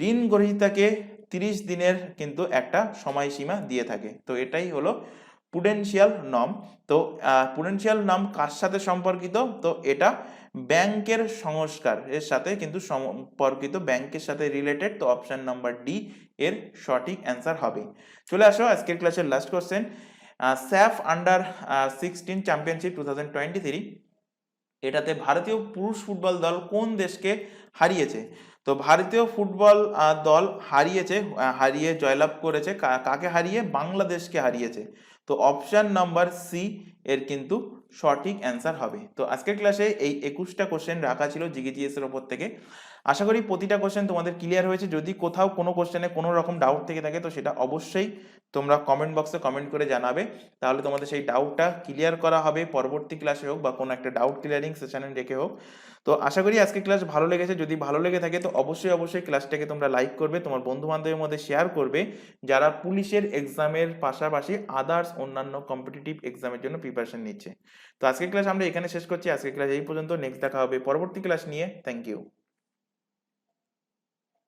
Speaker 1: ঋণ গ্রহীতাকে 30 দিনের কিন্তু একটা সময়সীমা দিয়ে থাকে। তো এটাই হলো প্রুডেন্সিয়াল নর্ম। তো প্রুডেন্সিয়াল নর্ম কার সাথে সম্পর্কিত? তো এটা ব্যাংকের সংস্কার এর সাথে কিন্তু সম্পর্কিত, ব্যাংকের সাথে রিলেটেড। তো অপশন নাম্বার ডি এর সঠিক অ্যান্সার হবে। চলে আসো আজকের ক্লাসের last question, safe under 16 championship 2023 এটাতে ভারতীয় পুরুষ ফুটবল দল কোন দেশকে হারিয়েছে? তো ভারতীয় ফুটবল দল হারিয়ে জয়লাভ করেছে কাকে হারিয়ে? বাংলাদেশকে হারিয়েছে। তো অপশন নাম্বার সি এর কিন্তু সঠিক অ্যান্সার হবে। তো আজকের ক্লাসে এই 21টা কোশ্চেন রাখা ছিল জিকেজিএস এর উপর থেকে। আশা করি প্রতিটা কোশ্চেন তোমাদের ক্লিয়ার হয়েছে। যদি কোথাও কোনো কোশ্চেনে কোনো রকম ডাউট থেকে থাকে তো সেটা অবশ্যই তোমরা কমেন্ট বক্সে কমেন্ট করে জানাবে, তাহলে তোমাদের সেই ডাউটটা ক্লিয়ার করা হবে পরবর্তী ক্লাসে হোক বা কোনো একটা ডাউট ক্লিয়ারিং সেশনে রেখে হোক। তো আশা করি আজকে ক্লাস ভালো লেগেছে। যদি ভালো লেগে থাকে তো অবশ্যই ক্লাসটাকে তোমরা লাইক করবে, তোমার বন্ধু বান্ধবের মধ্যে শেয়ার করবে যারা পুলিশের এক্সামের পাশাপাশি আদার্স অন্যান্য কম্পিটিটিভ এক্সামের জন্য প্রিপারেশন নিচ্ছে। তো আজকের ক্লাস আমরা এখানে শেষ করছি। আজকের ক্লাস এই পর্যন্ত। নেক্সট দেখা হবে পরবর্তী ক্লাস নিয়ে। Thank you.